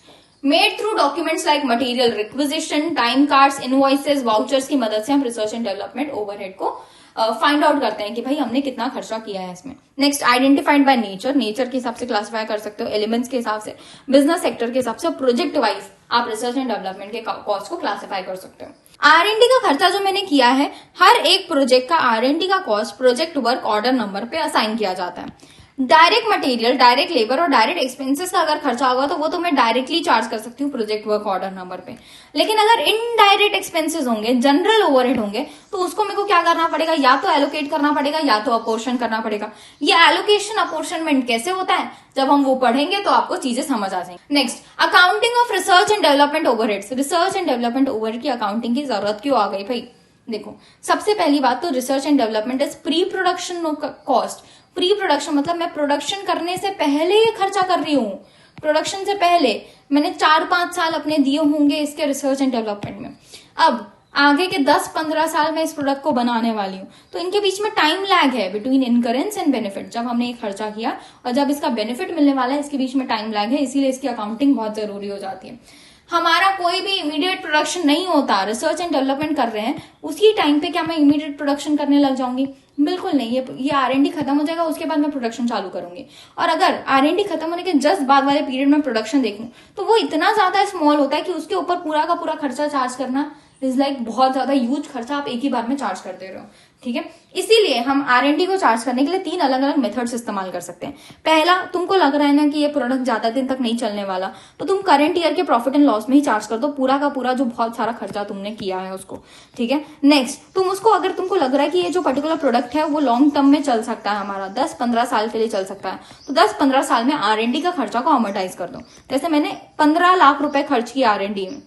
made through documents like material requisition, time cards, invoices, vouchers की मदद से हम रिसर्च एंड डेवलपमेंट ओवरहेड को फाइंड आउट करते हैं कि भाई हमने कितना खर्चा किया है इसमें। Next, identified by nature, nature के हिसाब से क्लासिफाई कर सकते हो, एलिमेंट्स के हिसाब से, बिजनेस सेक्टर के हिसाब से, प्रोजेक्ट वाइज आप रिसर्च एंड डेवलपमेंट के कॉस्ट को क्लासिफाई कर सकते हो। R&D का खर्चा जो मैंने किया है, हर एक प्रोजेक्ट का R&D का cost project work order number पे असाइन किया जाता है। डायरेक्ट मटेरियल, डायरेक्ट लेबर और डायरेक्ट एक्सपेंसेस का अगर खर्चा होगा तो वो तो मैं डायरेक्टली चार्ज कर सकती हूँ प्रोजेक्ट वर्क ऑर्डर नंबर पे। लेकिन अगर इनडायरेक्ट एक्सपेंसेस होंगे, जनरल ओवरहेड होंगे, तो उसको मेरे को क्या करना पड़ेगा, या तो एलोकेट करना पड़ेगा या तो अपोर्शन करना पड़ेगा। ये एलोकेशन अपोर्शनमेंट कैसे होता है, जब हम वो पढ़ेंगे तो आपको चीजें समझ आ जाएंगी। Next, accounting of research and development overheads. Research and development overhead की अकाउंटिंग की जरूरत क्यों आ गई भाई? देखो, सबसे पहली बात तो research and development is pre production cost. Pre production मतलब मैं प्रोडक्शन करने से पहले ये खर्चा कर रही हूँ, प्रोडक्शन से पहले मैंने 4-5 साल अपने दिए होंगे इसके रिसर्च एंड डेवलपमेंट में। अब आगे के 10-15 साल में इस प्रोडक्ट को बनाने वाली हूँ, तो इनके बीच में टाइम लैग है बिटवीन इनकरेंस एंड बेनिफिट। जब हमने ये खर्चा किया और जब इसका बेनिफिट मिलने वाला है, इसके बीच में टाइम लैग है, इसीलिए इसकी अकाउंटिंग बहुत जरूरी हो जाती है। हमारा कोई भी इमीडिएट प्रोडक्शन नहीं होता, रिसर्च एंड डेवलपमेंट कर रहे हैं, उसी टाइम पे क्या मैं इमीडिएट प्रोडक्शन करने लग जाऊंगी? बिल्कुल नहीं। ये R&D खत्म हो जाएगा, उसके बाद मैं प्रोडक्शन चालू करूंगी। और अगर R&D खत्म होने के जस्ट बाद वाले पीरियड में प्रोडक्शन देखूं, तो वो इतना ज्यादा स्मॉल होता है कि उसके ऊपर पूरा का पूरा खर्चा चार्ज करना इज लाइक बहुत ज्यादा ह्यूज खर्चा आप एक ही बार में चार्ज कर दे रहे हो। ठीक है, इसीलिए हम R&D को चार्ज करने के लिए 3 अलग अलग मेथड्स इस्तेमाल कर सकते हैं। पहला, तुमको लग रहा है ना कि ये प्रोडक्ट ज्यादा दिन तक नहीं चलने वाला, तो तुम करंट ईयर के प्रॉफिट एंड लॉस में ही चार्ज कर दो पूरा का पूरा जो बहुत सारा खर्चा तुमने किया है उसको। ठीक है, नेक्स्ट, तुम उसको, अगर तुमको लग रहा है कि ये जो पर्टिकुलर प्रोडक्ट है वो लॉन्ग टर्म में चल सकता है, हमारा 10-15 साल के लिए चल सकता है, तो 10-15 साल में R&D का खर्चा को अमोर्टाइज कर दो। जैसे मैंने 15 लाख रुपए खर्च किया R&D में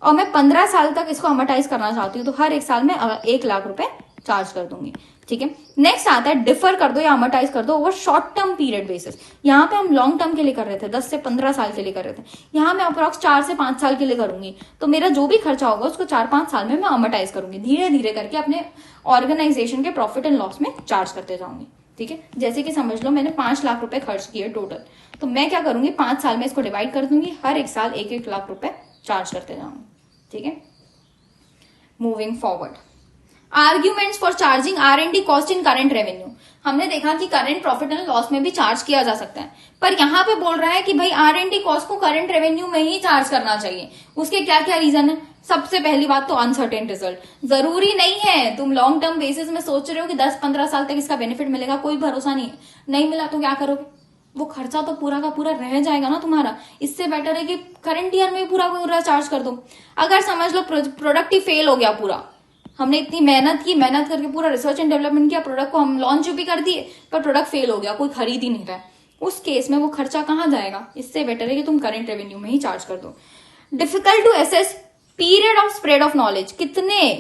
और मैं 15 साल तक इसको अमोर्टाइज करना चाहती हूँ, तो हर एक साल में 1 लाख रुपए चार्ज कर दूंगी। ठीक है, नेक्स्ट आता है डिफर कर दो या अमोर्टाइज कर दो over short term period basis. यहाँ पे हम लॉन्ग टर्म के लिए कर रहे थे, 10 से 15 साल के लिए कर रहे थे, यहाँ मैं अप्रॉक्स 4 से 5 साल के लिए करूंगी, तो मेरा जो भी खर्चा होगा उसको 4-5 साल में मैं अमोर्टाइज करूंगी, धीरे धीरे करके अपने ऑर्गेनाइजेशन के प्रॉफिट एंड लॉस में चार्ज करते जाऊंगी। ठीक है, जैसे कि समझ लो मैंने 5 लाख रुपए खर्च किए टोटल, तो मैं क्या करूंगी, 5 साल में इसको डिवाइड कर दूंगी, हर एक साल 1-1 लाख रुपए चार्ज करते जाऊंगी। ठीक है, moving forward, arguments for charging R&D cost in current revenue. हमने देखा कि करंट प्रॉफिट एंड लॉस में भी चार्ज किया जा सकता है, पर यहाँ पे बोल रहा है कि भाई R&D कॉस्ट को करंट रेवेन्यू में ही चार्ज करना चाहिए। उसके क्या क्या रीजन है? सबसे पहली बात तो अनसर्टेन रिजल्ट। जरूरी नहीं है तुम लॉन्ग टर्म बेसिस में सोच रहे हो कि 10-15 साल तक इसका बेनिफिट मिलेगा, कोई भरोसा नहीं है, नहीं मिला तो क्या करोगे? वो खर्चा तो पूरा का पूरा रह जाएगा ना तुम्हारा। इससे बेटर है कि करंट ईयर में पूरा पूरा चार्ज कर दो। अगर समझ लो प्रोडक्ट ही फेल हो गया पूरा, हमने इतनी मेहनत करके पूरा रिसर्च एंड डेवलपमेंट किया, प्रोडक्ट को हम लॉन्च भी कर दिए, पर प्रोडक्ट फेल हो गया, कोई खरीद ही नहीं रहा है, उस केस में वो खर्चा कहाँ जाएगा? इससे बेटर है कि तुम करंट रेवेन्यू में ही चार्ज कर दो। Difficult to assess period of spread of knowledge, कितने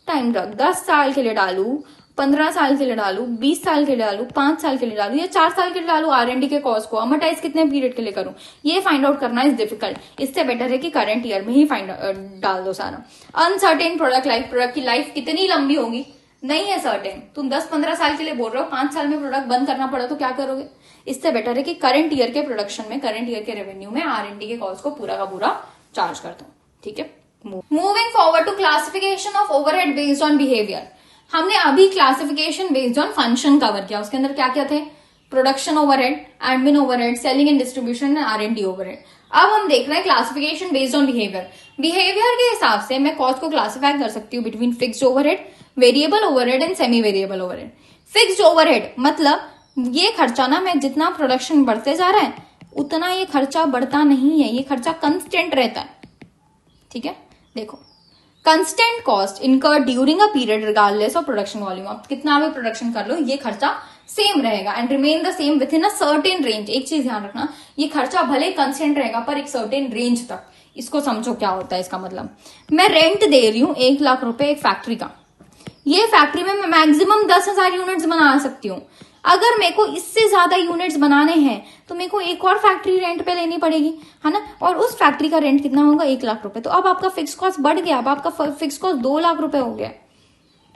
टाइम तक, 10 साल के लिए डालू, 15 साल के लिए डालू, 20 साल के लिए डालू, 5 साल के लिए डालू या 4 साल के लिए डालू, R&D के कॉस्ट को अमोर्टाइज कितने पीरियड के लिए करूं, ये फाइंड आउट करना इज डिफिकल्ट। इससे बेटर है कि करंट ईयर में ही डाल दो सारा। अनसर्टेन प्रोडक्ट लाइफ, प्रोडक्ट की लाइफ कितनी लंबी होगी नहीं है सर्टेन। तुम 10-15 साल के लिए बोल रहे हो, 5 साल में प्रोडक्ट बंद करना पड़ा तो क्या करोगे? इससे बेटर है कि करंट ईयर के प्रोडक्शन में, करंट ईयर के रेवेन्यू में R&D के कॉस्ट को पूरा का पूरा चार्ज कर दो। ठीक है, moving forward to classification of overhead based on behaviour. हमने अभी classification based on function cover किया, उसके अंदर क्या क्या थे? Production overhead, admin overhead, selling and distribution and R&D overhead. अब हम देख रहे हैं classification based on behaviour. Behaviour के हिसाब से मैं कॉस्ट को क्लासिफाई कर सकती हूँ between fixed overhead, variable overhead and semi variable overhead. Fixed overhead मतलब ये खर्चा ना, मैं जितना प्रोडक्शन बढ़ते जा रहा है उतना ये खर्चा बढ़ता नहीं है, ये खर्चा कंस्टेंट रहता है। ठीक है, देखो constant cost incurred during a period regardless of production volume. आप कितना भी प्रोडक्शन कर लो, ये खर्चा सेम रहेगा and remain the same with in a certain range. एक चीज ध्यान रखना, ये खर्चा भले कंस्टेंट रहेगा पर एक सर्टेन रेंज तक। इसको समझो क्या होता है इसका मतलब। मैं रेंट दे रही हूं 1 लाख रुपए एक फैक्ट्री का, ये फैक्ट्री में मैं मैक्सिमम 10,000 यूनिट्स बना सकती हूँ। अगर मेरे को इससे ज्यादा यूनिट्स बनाने हैं तो मेरे को एक और फैक्ट्री रेंट पे लेनी पड़ेगी, है ना। और उस फैक्ट्री का रेंट कितना होगा, 1 लाख रुपए। तो अब आपका फिक्स कॉस्ट बढ़ गया, अब आपका फिक्स कॉस्ट 2 लाख रुपए हो गया।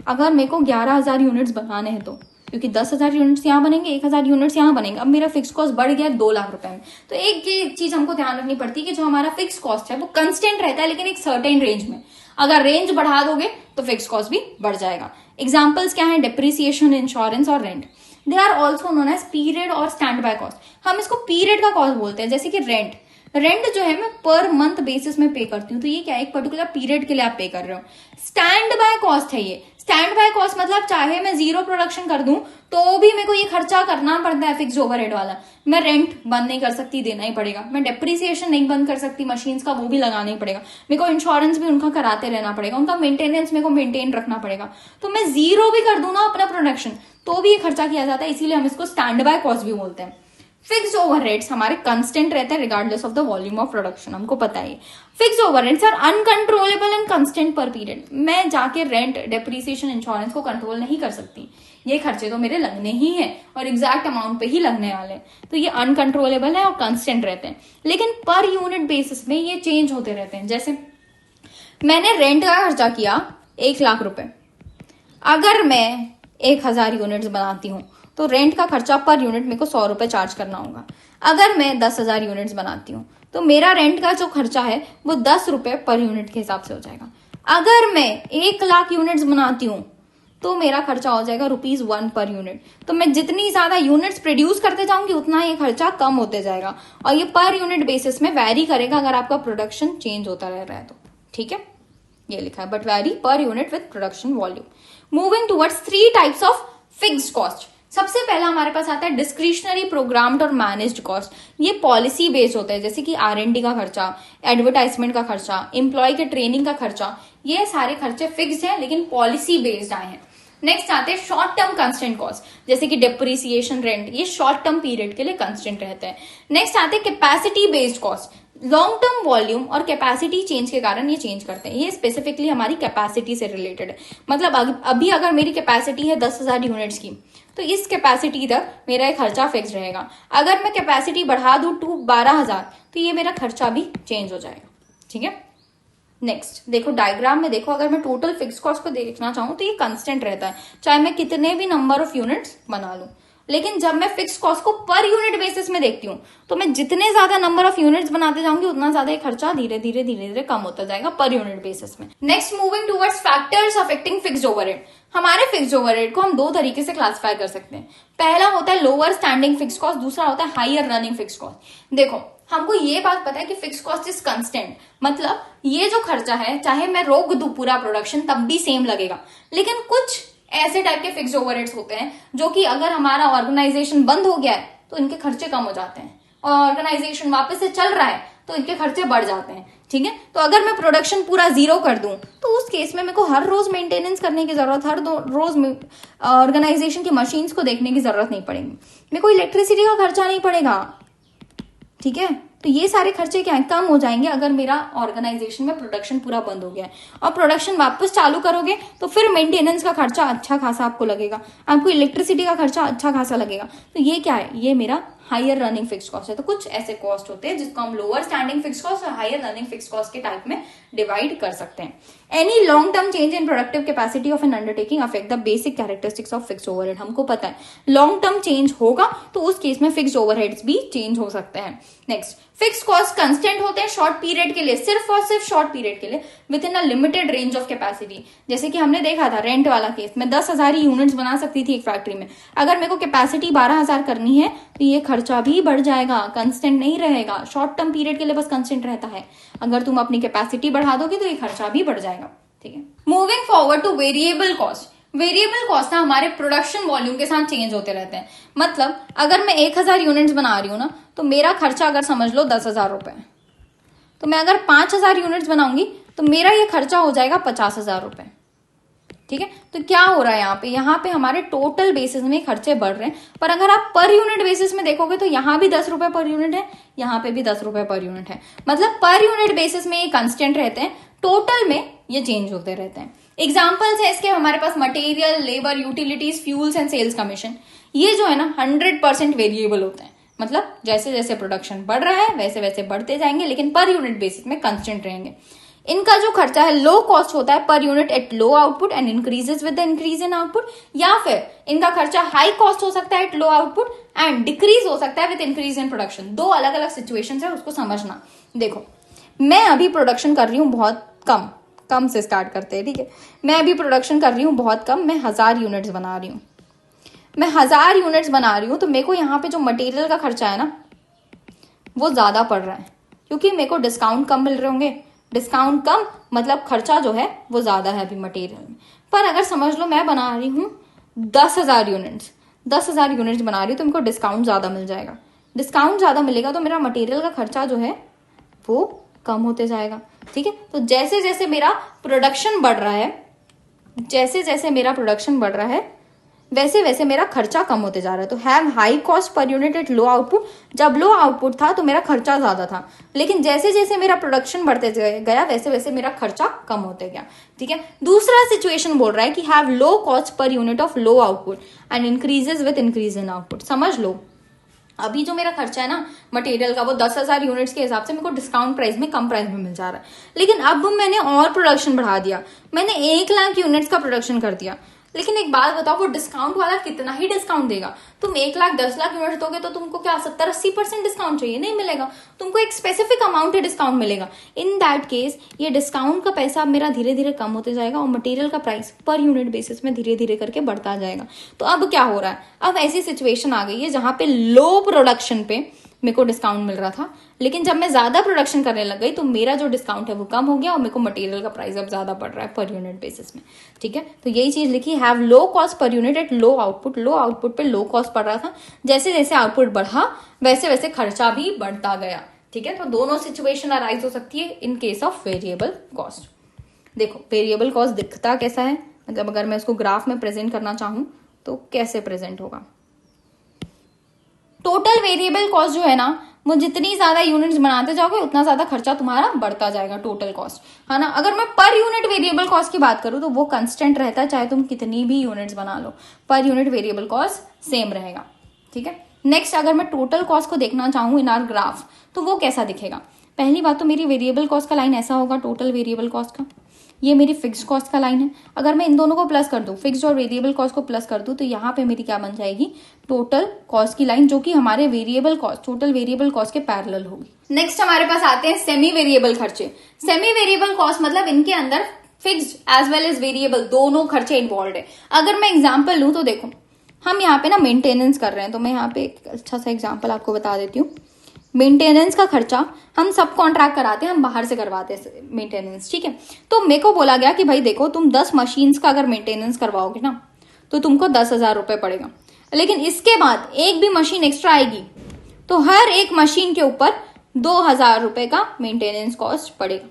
अगर मेरे को 11,000 यूनिट्स बनाने हैं तो, क्योंकि 10,000 यूनिट्स यहाँ बनेंगे, 1,000 यूनिट्स यहाँ बनेंगे, अब मेरा फिक्स कॉस्ट बढ़ गया 2 लाख रुपए में। तो एक ये चीज हमको ध्यान रखनी पड़ती है कि जो हमारा फिक्स कॉस्ट है वो कंस्टेंट रहता है लेकिन एक सर्टेन रेंज में। अगर रेंज बढ़ा दोगे तो फिक्स कॉस्ट भी बढ़ जाएगा। एग्जाम्पल्स क्या है, डिप्रिसिएशन, इंश्योरेंस और rent. They are also known as period और स्टैंड बाय कॉस्ट। हम इसको पीरियड का कॉस्ट बोलते हैं। जैसे कि रेंट जो है मैं पर मंथ बेसिस में पे करती हूँ, तो ये क्या है, एक पर्टिकुलर पीरियड के लिए आप पे कर रहे हो। स्टैंड बाय कॉस्ट है ये। स्टैंड बाय कॉस्ट मतलब चाहे मैं 0 प्रोडक्शन कर दूं तो भी मेरे को ये खर्चा करना पड़ता है, फिक्स ओवरहेड वाला। मैं रेंट बंद नहीं कर सकती, देना ही पड़ेगा। मैं डेप्रिसिएशन नहीं बंद कर सकती मशीन्स का, वो भी लगाना ही पड़ेगा। मेरे को इंश्योरेंस भी उनका कराते रहना पड़ेगा, उनका मेंटेनेंस मेरे को मेंटेन रखना पड़ेगा। तो मैं 0 भी कर दूं ना अपना प्रोडक्शन तो भी ये खर्चा किया जाता है, इसीलिए हम इसको स्टैंड बाय कॉस्ट भी बोलते हैं। फिक्स ओवरहेड्स हमारे कांस्टेंट रहते हैं regardless of the volume of production, हमको पता है। Fix overheads are uncontrollable and constant per period. मैं जाके रेंट, डेप्रिसिएशन, इंश्योरेंस को कंट्रोल नहीं कर सकती, ये खर्चे तो मेरे लगने ही हैं और एग्जैक्ट अमाउंट पे ही लगने वाले हैं। तो ये अनकंट्रोलेबल है और कांस्टेंट रहते हैं, लेकिन पर यूनिट बेसिस में ये चेंज होते रहते हैं। जैसे मैंने रेंट का खर्चा किया 1 लाख रुपए, अगर मैं 1,000 यूनिट्स बनाती हूँ तो रेंट का खर्चा पर यूनिट मेरे को 100 रुपए चार्ज करना होगा। अगर मैं 10,000 यूनिट्स बनाती हूँ तो मेरा रेंट का जो खर्चा है वो 10 रुपए पर यूनिट के हिसाब से हो जाएगा। अगर मैं 1 लाख यूनिट्स बनाती हूँ तो मेरा खर्चा हो जाएगा ₹1 पर यूनिट। तो मैं जितनी ज्यादा यूनिट्स प्रोड्यूस करते जाऊंगी उतना ये खर्चा कम होते जाएगा और ये पर यूनिट बेसिस में वैरी करेगा अगर आपका प्रोडक्शन चेंज होता रह रहा है तो। ठीक है, ये लिखा है, but vary per unit with production volume. Moving towards 3 types of fixed cost. सबसे पहला हमारे पास आता है डिस्क्रिशनरी, प्रोग्राम्ड और मैनेज्ड कॉस्ट। ये पॉलिसी बेस्ड होता है, जैसे कि R&D का खर्चा, एडवर्टाइजमेंट का खर्चा, एम्प्लॉय के ट्रेनिंग का खर्चा। ये सारे खर्चे फिक्स्ड हैं लेकिन पॉलिसी बेस्ड आए हैं। नेक्स्ट आते हैं शॉर्ट टर्म कंस्टेंट कॉस्ट, जैसे कि डिप्रिसिएशन, रेंट, ये शॉर्ट टर्म पीरियड के लिए कंस्टेंट रहते हैं। नेक्स्ट आते हैं capacity based cost. Long term volume और कैपेसिटी चेंज के कारण ये चेंज करते हैं। ये स्पेसिफिकली हमारी कैपेसिटी से रिलेटेड है। मतलब अभी अगर मेरी कैपेसिटी है 10,000 यूनिट्स की तो इस कैपेसिटी तक मेरा एक खर्चा फिक्स रहेगा। अगर मैं कैपेसिटी बढ़ा दूं टू 12,000 तो ये मेरा खर्चा भी चेंज हो जाएगा। ठीक है, नेक्स्ट देखो डायग्राम में देखो, अगर मैं टोटल फिक्स कॉस्ट को देखना चाहूं तो ये कांस्टेंट रहता है चाहे मैं कितने भी नंबर ऑफ यूनिट्स बना लूं। लेकिन जब मैं फिक्स कॉस्ट को पर यूनिट बेसिस में देखती हूँ तो मैं जितने ज्यादा नंबर ऑफ यूनिट्स बनाते जाऊंगी उतना ज्यादा ये खर्चा धीरे धीरे कम होता जाएगा पर यूनिट बेसिस में। Next, moving towards factors affecting fixed overhead. हमारे फिक्स्ड ओवरहेड को हम 2 तरीके से क्लासिफाई कर सकते हैं। पहला होता है लोअर स्टैंडिंग फिक्स कॉस्ट, दूसरा होता है हायर रनिंग फिक्स कॉस्ट। देखो हमको ये बात पता है कि फिक्स कॉस्ट इज कंस्टेंट, मतलब ये जो खर्चा है चाहे मैं रोक दूं पूरा प्रोडक्शन तब भी सेम लगेगा। लेकिन कुछ ऐसे टाइप के फिक्स्ड ओवरहेड्स होते हैं जो कि अगर हमारा ऑर्गेनाइजेशन बंद हो गया है तो इनके खर्चे कम हो जाते हैं और ऑर्गेनाइजेशन वापस से चल रहा है तो इनके खर्चे बढ़ जाते हैं। ठीक है, तो अगर मैं प्रोडक्शन पूरा 0 कर दूं तो उस केस में मेरे को हर रोज मेंटेनेंस करने की जरूरत, हर रोज ऑर्गेनाइजेशन की मशीन्स को देखने की जरूरत नहीं पड़ेगी, मेरे को इलेक्ट्रिसिटी का खर्चा नहीं पड़ेगा। ठीक है, तो ये सारे खर्चे क्या है, कम हो जाएंगे अगर मेरा ऑर्गेनाइजेशन में प्रोडक्शन पूरा बंद हो गया है। और प्रोडक्शन वापस चालू करोगे तो फिर मेंटेनेंस का खर्चा अच्छा खासा आपको लगेगा, आपको इलेक्ट्रिसिटी का खर्चा अच्छा खासा लगेगा। तो ये क्या है, ये मेरा हायर रनिंग फिक्स कॉस्ट है। तो कुछ ऐसे कॉस्ट होते हैं जिसको हम लोअर स्टैंडिंग फिक्स कॉस्ट और हायर रनिंग फिक्स कॉस्ट के टाइप में डिवाइड कर सकते हैं। Any long term change in productive capacity of N undertaking affect the basic characteristics of fix overhead. हमको पता है लॉन्ग टर्म चेंज होगा तो उस केस में फिक्स ओवरहेड्स भी चेंज हो सकते हैं। नेक्स्ट, फिक्स कॉस्ट कंस्टेंट होते हैं शॉर्ट पीरियड के लिए, सिर्फ और सिर्फ शॉर्ट पीरियड के लिए with in a limited range of capacity. जैसे कि हमने देखा था रेंट वाला केस, मैं 10,000 यूनिट्स बना सकती थी एक फैक्ट्री में। अगर मेरे को कैपेसिटी 12,000 करनी है तो ये खर्चा भी बढ़ जाएगा, कंस्टेंट नहीं रहेगा। शॉर्ट टर्म पीरियड के लिए बस कंस्टेंट रहता है, अगर तुम अपनी कैपेसिटी बढ़ा दोगे तो ये खर्चा भी बढ़ जाएगा। ठीक है, moving forward two variable cost. Variable cost ना हमारे प्रोडक्शन वॉल्यूम के साथ चेंज होते रहते हैं। मतलब अगर मैं 1,000 यूनिट्स बना रही हूं ना तो मेरा खर्चा अगर समझ लो 10,000 रुपए, तो मैं अगर 5,000 यूनिट्स बनाऊंगी तो मेरा ये खर्चा हो जाएगा 50,000 रुपए। ठीक है, तो क्या हो रहा है यहाँ पे हमारे टोटल बेसिस में खर्चे बढ़ रहे हैं, पर अगर आप पर यूनिट बेसिस में देखोगे तो यहाँ भी 10 रुपए पर यूनिट है, यहाँ पे भी 10 रुपए पर यूनिट है। मतलब पर यूनिट बेसिस में ये कांस्टेंट रहते हैं, टोटल में ये चेंज होते रहते हैं। एग्जाम्पल्स है इसके हमारे पास material, labour, utilities, fuels and sales commission. ये जो है ना 100% वेरिएबल होते हैं, मतलब जैसे जैसे प्रोडक्शन बढ़ रहा है वैसे वैसे बढ़ते जाएंगे, लेकिन पर यूनिट बेसिस में कांस्टेंट रहेंगे। इनका जो खर्चा है लो कॉस्ट होता है per unit at low output and increases with the increase in output, या फिर इनका खर्चा हाई कॉस्ट हो सकता है at low output and decrease हो सकता है विद इंक्रीज इन प्रोडक्शन। दो अलग अलग सिचुएशंस है, उसको समझना। देखो, मैं अभी प्रोडक्शन कर रही हूँ बहुत कम से स्टार्ट करते हैं। ठीक है, मैं अभी प्रोडक्शन कर रही हूँ बहुत कम, मैं 1000 यूनिट्स बना रही हूँ। मैं 1000 यूनिट्स बना रही हूँ तो मेरे को यहाँ पे जो मटेरियल का खर्चा है ना वो ज्यादा पड़ रहा है, क्योंकि मेरे को डिस्काउंट कम मिल रहे होंगे। डिस्काउंट कम मतलब खर्चा जो है वो ज्यादा है अभी मटेरियल में। पर अगर समझ लो मैं बना रही हूँ 10,000 यूनिट्स, 10,000 यूनिट्स बना रही हूँ तो मेरे को डिस्काउंट ज्यादा मिल जाएगा। डिस्काउंट ज्यादा मिलेगा तो मेरा मटेरियल का खर्चा जो है वो कम होते जाएगा। ठीक है, तो जैसे जैसे मेरा प्रोडक्शन बढ़ रहा है, जैसे जैसे मेरा प्रोडक्शन बढ़ रहा है वैसे वैसे मेरा खर्चा कम होते जा रहा है। तो have high cost per unit at low output, जब लो आउटपुट था तो मेरा खर्चा ज्यादा था, लेकिन जैसे जैसे मेरा प्रोडक्शन बढ़ते गया वैसे वैसे मेरा खर्चा कम होते गया। ठीक है, दूसरा सिचुएशन बोल रहा है कि have low cost per unit of low output and increases with increase in output. समझ लो, अभी जो मेरा खर्चा है ना मटेरियल का वो 10,000 यूनिट्स के हिसाब से मेरे को डिस्काउंट प्राइस में कम प्राइस में मिल जा रहा है, लेकिन अब मैंने और प्रोडक्शन बढ़ा दिया, मैंने 1 लाख यूनिट्स का प्रोडक्शन कर दिया। लेकिन एक बात बताओ, वो डिस्काउंट वाला कितना ही डिस्काउंट देगा? तुम 1 लाख 10 लाख यूनिट दोगे तो तुमको क्या 70-80% डिस्काउंट चाहिए? नहीं मिलेगा, तुमको एक स्पेसिफिक अमाउंट ही डिस्काउंट मिलेगा। इन दैट केस ये डिस्काउंट का पैसा मेरा धीरे धीरे कम होते जाएगा और मटेरियल का प्राइस पर यूनिट बेसिस में धीरे धीरे करके बढ़ता जाएगा। तो अब क्या हो रहा है, अब ऐसी सिचुएशन आ गई है जहां पे लो प्रोडक्शन पे मेरे को डिस्काउंट मिल रहा था, लेकिन जब मैं ज्यादा प्रोडक्शन करने लग गई तो मेरा जो डिस्काउंट है वो कम हो गया और मेरे को मटेरियल का प्राइस अब ज्यादा पड़ रहा है पर यूनिट बेसिस में। ठीक है, तो यही चीज लिखी, have low cost per unit at low output. Low output पे लो कॉस्ट पड़ रहा था, जैसे जैसे आउटपुट बढ़ा वैसे वैसे खर्चा भी बढ़ता गया। ठीक है, तो दोनों सिचुएशन अराइज हो सकती है in case of variable cost. देखो, वेरिएबल कॉस्ट दिखता कैसा है, मतलब अगर मैं इसको ग्राफ में प्रेजेंट करना चाहूं तो कैसे प्रेजेंट होगा। टोटल वेरिएबल कॉस्ट जो है ना वो जितनी ज्यादा यूनिट्स बनाते जाओगे उतना ज्यादा खर्चा तुम्हारा बढ़ता जाएगा, टोटल कॉस्ट, है ना। अगर मैं पर यूनिट वेरिएबल कॉस्ट की बात करूं तो वो कांस्टेंट रहता है, चाहे तुम कितनी भी यूनिट्स बना लो, per unit variable cost same रहेगा। ठीक है, नेक्स्ट अगर मैं टोटल कॉस्ट को देखना चाहूं इन आर ग्राफ तो वो कैसा दिखेगा। पहली बात तो मेरी वेरिएबल कॉस्ट का लाइन ऐसा होगा, टोटल वेरिएबल कॉस्ट का, ये मेरी फिक्स्ड कॉस्ट का लाइन है। अगर मैं इन दोनों को प्लस कर दूं, फिक्स्ड और वेरिएबल कॉस्ट को प्लस कर दूं, तो यहाँ पे मेरी क्या बन जाएगी, टोटल कॉस्ट की लाइन, जो कि हमारे variable cost, total variable cost के पैरेलल होगी। नेक्स्ट हमारे पास आते हैं सेमी वेरिएबल खर्चे। सेमी वेरिएबल कॉस्ट मतलब इनके अंदर fixed as well as variable दोनों खर्चे इन्वॉल्व है। अगर मैं एग्जाम्पल लूं तो देखो, हम यहाँ पे ना मेंटेनेंस कर रहे हैं, तो मैं यहाँ पे एक अच्छा सा एग्जाम्पल आपको बता देती हूँ। मेंटेनेंस का खर्चा हम सब कॉन्ट्रैक्ट कराते हैं, हम बाहर से करवाते हैं मेंटेनेंस। ठीक है, तो मेरे को बोला गया कि भाई देखो, तुम 10 मशीन्स का अगर मेंटेनेंस करवाओगे ना तो तुमको 10,000 रुपए पड़ेगा, लेकिन इसके बाद एक भी मशीन एक्स्ट्रा आएगी तो हर एक मशीन के ऊपर 2,000 रुपए का मेंटेनेंस कॉस्ट पड़ेगा।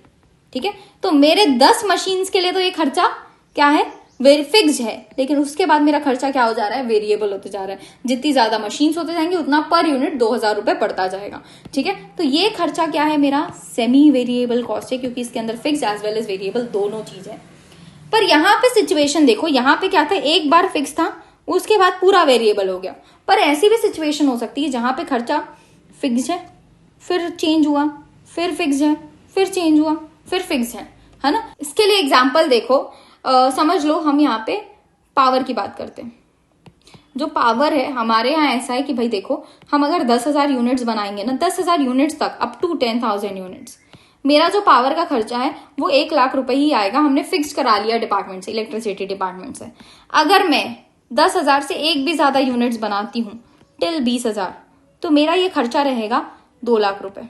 ठीक है, तो मेरे 10 मशीन्स के लिए तो ये खर्चा क्या है, वेरी फिक्स्ड है, लेकिन उसके बाद मेरा खर्चा क्या हो जा रहा है, वेरिएबल होते जा रहा है। जितनी ज्यादा मशीन्स होते जाएंगे उतना पर यूनिट 2,000 रुपए पड़ता जाएगा। ठीक है, तो ये खर्चा क्या है, मेरा सेमी वेरिएबल कॉस्ट है, क्योंकि इसके अंदर fix as well as variable दोनों चीज है। पर यहाँ पे सिचुएशन देखो, यहाँ पे क्या था, एक बार फिक्स था उसके बाद पूरा वेरिएबल हो गया। पर ऐसी भी सिचुएशन हो सकती है जहां पे खर्चा फिक्स है, फिर चेंज हुआ, फिर फिक्स है, फिर चेंज हुआ, फिर फिक्स है ना। इसके लिए एग्जाम्पल देखो, समझ लो हम यहाँ पे पावर की बात करते हैं। जो पावर है हमारे यहाँ ऐसा है कि भाई देखो, हम अगर 10,000 यूनिट्स बनाएंगे ना, 10,000 यूनिट्स तक अप टू 10,000 यूनिट्स, मेरा जो पावर का खर्चा है वो 1 लाख रुपए ही आएगा। हमने फिक्स करा लिया डिपार्टमेंट से, इलेक्ट्रिसिटी डिपार्टमेंट से। अगर मैं 10,000 से एक भी ज्यादा यूनिट्स बनाती हूँ टिल 20,000, तो मेरा ये खर्चा रहेगा 2 लाख रुपए।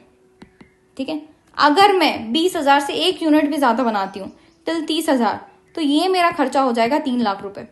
ठीक है, अगर मैं 20,000 से एक यूनिट भी ज्यादा बनाती हूँ टिल 30,000, तो ये मेरा खर्चा हो जाएगा 3 लाख रुपए।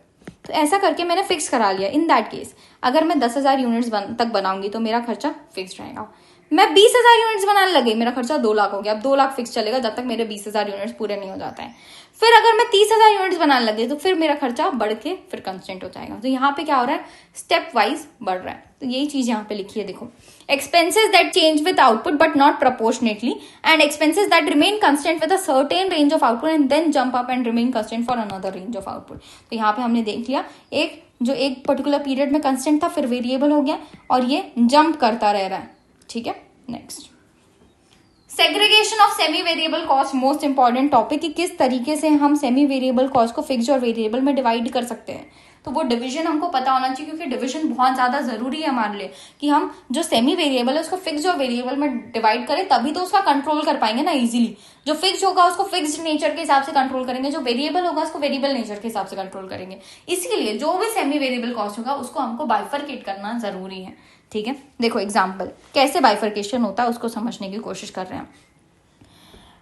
तो ऐसा करके मैंने फिक्स करा लिया। इन दैट केस अगर मैं 10,000 यूनिट्स तक बनाऊंगी तो मेरा खर्चा फिक्स रहेगा। मैं 20,000 यूनिट्स बनाने लगी, मेरा खर्चा 2 लाख हो गया। अब 2 लाख फिक्स चलेगा जब तक मेरे 20,000 यूनिट्स पूरे नहीं हो जाते हैं। फिर अगर मैं 30,000 यूनिट्स बनाने लगी तो फिर मेरा खर्चा बढ़ के फिर कंस्टेंट हो जाएगा। तो यहाँ पे क्या हो रहा है, स्टेप वाइज बढ़ रहा है। तो यही चीज यहाँ पे लिखी है, देखो, expenses that change with output but not proportionately and expenses that remain constant with a certain range of output and then jump up and remain constant for another range of output. तो यहाँ पे हमने देख लिया, एक जो एक पर्टिकुलर पीरियड में कंस्टेंट था फिर वेरिएबल हो गया और ये जंप करता रह रहा है। ठीक है, next, segregation of semi variable cost, most important topic, कि किस तरीके से हम सेमी वेरिएबल कॉस्ट को फिक्स्ड और वेरिएबल में डिवाइड कर सकते हैं। तो वो डिवीजन हमको पता होना चाहिए, क्योंकि डिवीजन बहुत ज्यादा जरूरी है हमारे लिए, कि हम जो सेमी वेरिएबल है उसको फिक्स्ड और वेरिएबल में डिवाइड करें, तभी तो उसका कंट्रोल कर पाएंगे ना इजीली। जो फिक्स्ड होगा उसको फिक्स्ड नेचर के हिसाब से कंट्रोल करेंगे, जो वेरिएबल होगा उसको वेरिएबल नेचर के हिसाब से कंट्रोल करेंगे। इसलिए जो भी सेमी वेरिएबल कॉस्ट होगा उसको हमको बाइफरकेट करना जरूरी है। ठीक है, देखो एग्जाम्पल कैसे बाइफरकेशन होता है उसको समझने की कोशिश कर रहे हैं।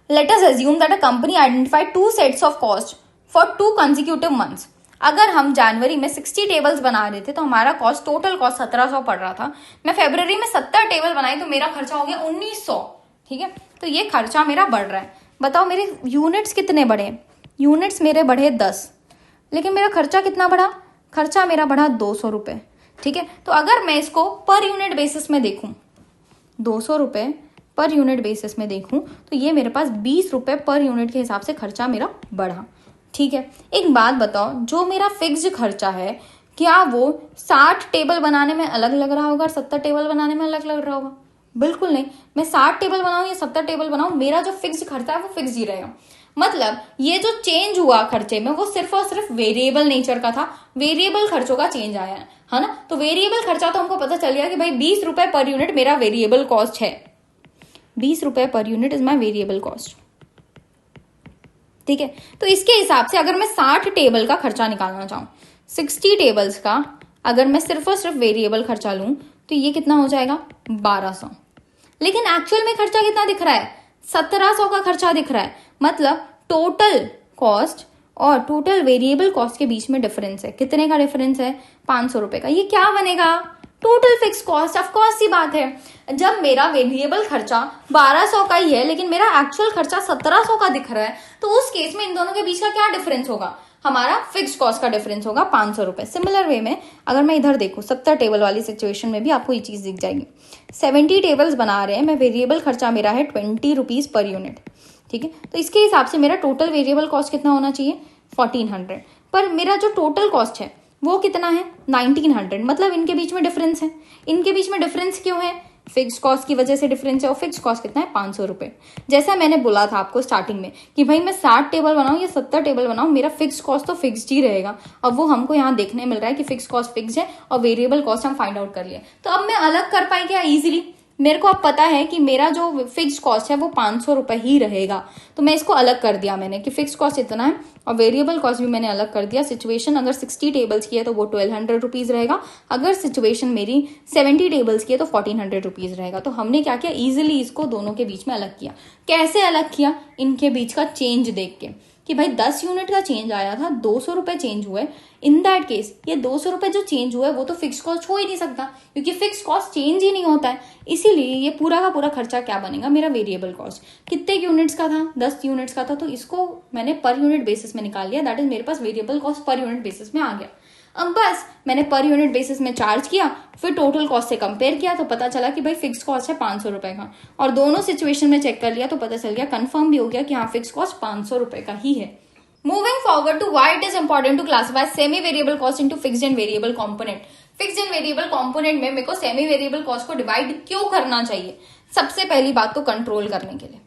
Let us assume that a company identified 2 sets of cost for 2 consecutive months. अगर हम जनवरी में 60 टेबल्स बना रहे थे तो हमारा कॉस्ट, टोटल कॉस्ट 1700 पड़ रहा था। मैं फरवरी में 70 टेबल बनाई तो मेरा खर्चा हो गया 1900। ठीक है, तो ये खर्चा मेरा बढ़ रहा है। बताओ मेरे यूनिट्स कितने बढ़े? यूनिट्स मेरे बढ़े 10, लेकिन मेरा खर्चा कितना बढ़ा? खर्चा मेरा बढ़ा 200 रुपये। ठीक है, तो अगर मैं इसको पर यूनिट बेसिस में देखूं, 200 रुपये पर यूनिट बेसिस में देखूं तो ये मेरे पास 20 रुपये पर यूनिट के हिसाब से खर्चा मेरा बढ़ा। ठीक है, एक बात बताओ, जो मेरा फिक्स्ड खर्चा है क्या वो 60 टेबल बनाने में अलग लग रहा होगा और 70 टेबल बनाने में अलग लग रहा होगा? बिल्कुल नहीं। मैं 60 टेबल बनाऊं या 70 टेबल बनाऊं, मेरा जो फिक्स्ड खर्चा है वो फिक्स ही रहेगा। मतलब ये जो चेंज हुआ खर्चे में वो सिर्फ और सिर्फ वेरिएबल नेचर का था, वेरिएबल खर्चों का चेंज आया है ना। तो वेरिएबल खर्चा तो हमको पता चल गया कि भाई 20 रुपए पर यूनिट मेरा वेरिएबल कॉस्ट है। 20 रुपए per unit is my variable cost. ठीक है, तो इसके हिसाब से अगर मैं 60 टेबल का खर्चा निकालना चाहूं, 60 टेबल्स का अगर मैं सिर्फ और सिर्फ वेरिएबल खर्चा लूं तो ये कितना हो जाएगा? 1200। लेकिन एक्चुअल में खर्चा कितना दिख रहा है? 1700 का खर्चा दिख रहा है। मतलब टोटल कॉस्ट और टोटल वेरिएबल कॉस्ट के बीच में डिफरेंस है। कितने का डिफरेंस है? 500 रुपए का। ये क्या बनेगा? Total fix cost. Of course सी बात है, जब मेरा वेरिएबल खर्चा 1200 का ही है लेकिन मेरा एक्चुअल खर्चा 1700 का दिख रहा है, तो उस केस में इन दोनों के बीच का क्या डिफरेंस होगा? हमारा फिक्स कॉस्ट का डिफरेंस होगा 500 रुपए। सिमिलर वे में अगर मैं इधर देखूं 70 टेबल वाली सिचुएशन में भी आपको ये चीज दिख जाएगी। 70 टेबल्स बना रहे हैं, मैं वेरिएबल खर्चा मेरा है 20 रुपीज पर यूनिट। ठीक है, तो इसके हिसाब से मेरा टोटल वेरिएबल कॉस्ट कितना होना चाहिए? 1400। पर मेरा जो टोटल कॉस्ट है वो कितना है? 1900। मतलब इनके बीच में डिफरेंस है। इनके बीच में डिफरेंस क्यों है? फिक्स कॉस्ट की वजह से डिफरेंस है। और फिक्स कॉस्ट कितना है? 500 रुपए। जैसा मैंने बोला था आपको स्टार्टिंग में कि भाई मैं 60 टेबल बनाऊं या 70 टेबल बनाऊं, मेरा फिक्स कॉस्ट तो फिक्स्ड ही रहेगा। अब वो हमको यहाँ देखने मिल रहा है कि फिक्स कॉस्ट फिक्स है और वेरिएबल कॉस्ट हम फाइंड आउट कर लिए। तो अब मैं अलग कर पाई क्या इजिली? मेरे को अब पता है कि मेरा जो फिक्स कॉस्ट है वो 500 रुपए ही रहेगा। तो मैं इसको अलग कर दिया मैंने कि फिक्स कॉस्ट इतना है और वेरिएबल कॉस्ट भी मैंने अलग कर दिया। सिचुएशन अगर 60 टेबल्स की है तो वो 1200 रुपीज रहेगा। अगर सिचुएशन मेरी 70 टेबल्स की है तो 1400 रुपीज रहेगा। तो हमने क्या किया? इजिली इसको दोनों के बीच में अलग किया। कैसे अलग किया? इनके बीच का चेंज देख के कि भाई 10 यूनिट का चेंज आया था, 200 रुपए चेंज हुए। इन दैट केस ये 200 रुपए जो चेंज हुआ है वो तो फिक्स कॉस्ट हो ही नहीं सकता, क्योंकि फिक्स कॉस्ट चेंज ही नहीं होता है। इसीलिए ये पूरा का पूरा खर्चा क्या बनेगा? मेरा वेरिएबल कॉस्ट। कितने यूनिट्स का था? 10 यूनिट्स का था, तो इसको मैंने पर यूनिट बेसिस में निकाल लिया। दैट इज मेरे पास variable cost per unit basis में आ गया। अब बस मैंने पर यूनिट बेसिस में चार्ज किया, फिर टोटल कॉस्ट से कंपेयर किया तो पता चला कि भाई फिक्स कॉस्ट है 500 रुपए का। और दोनों सिचुएशन में चेक कर लिया तो पता चल गया, कंफर्म भी हो गया कि हाँ फिक्स कॉस्ट 500 रुपए का ही है। Moving forward to why it is important to classify semi-variable cost into fixed and variable component. Fixed and variable component में मेरे को semi variable cost को डिवाइड क्यों करना चाहिए? सबसे पहली बात तो कंट्रोल करने के लिए।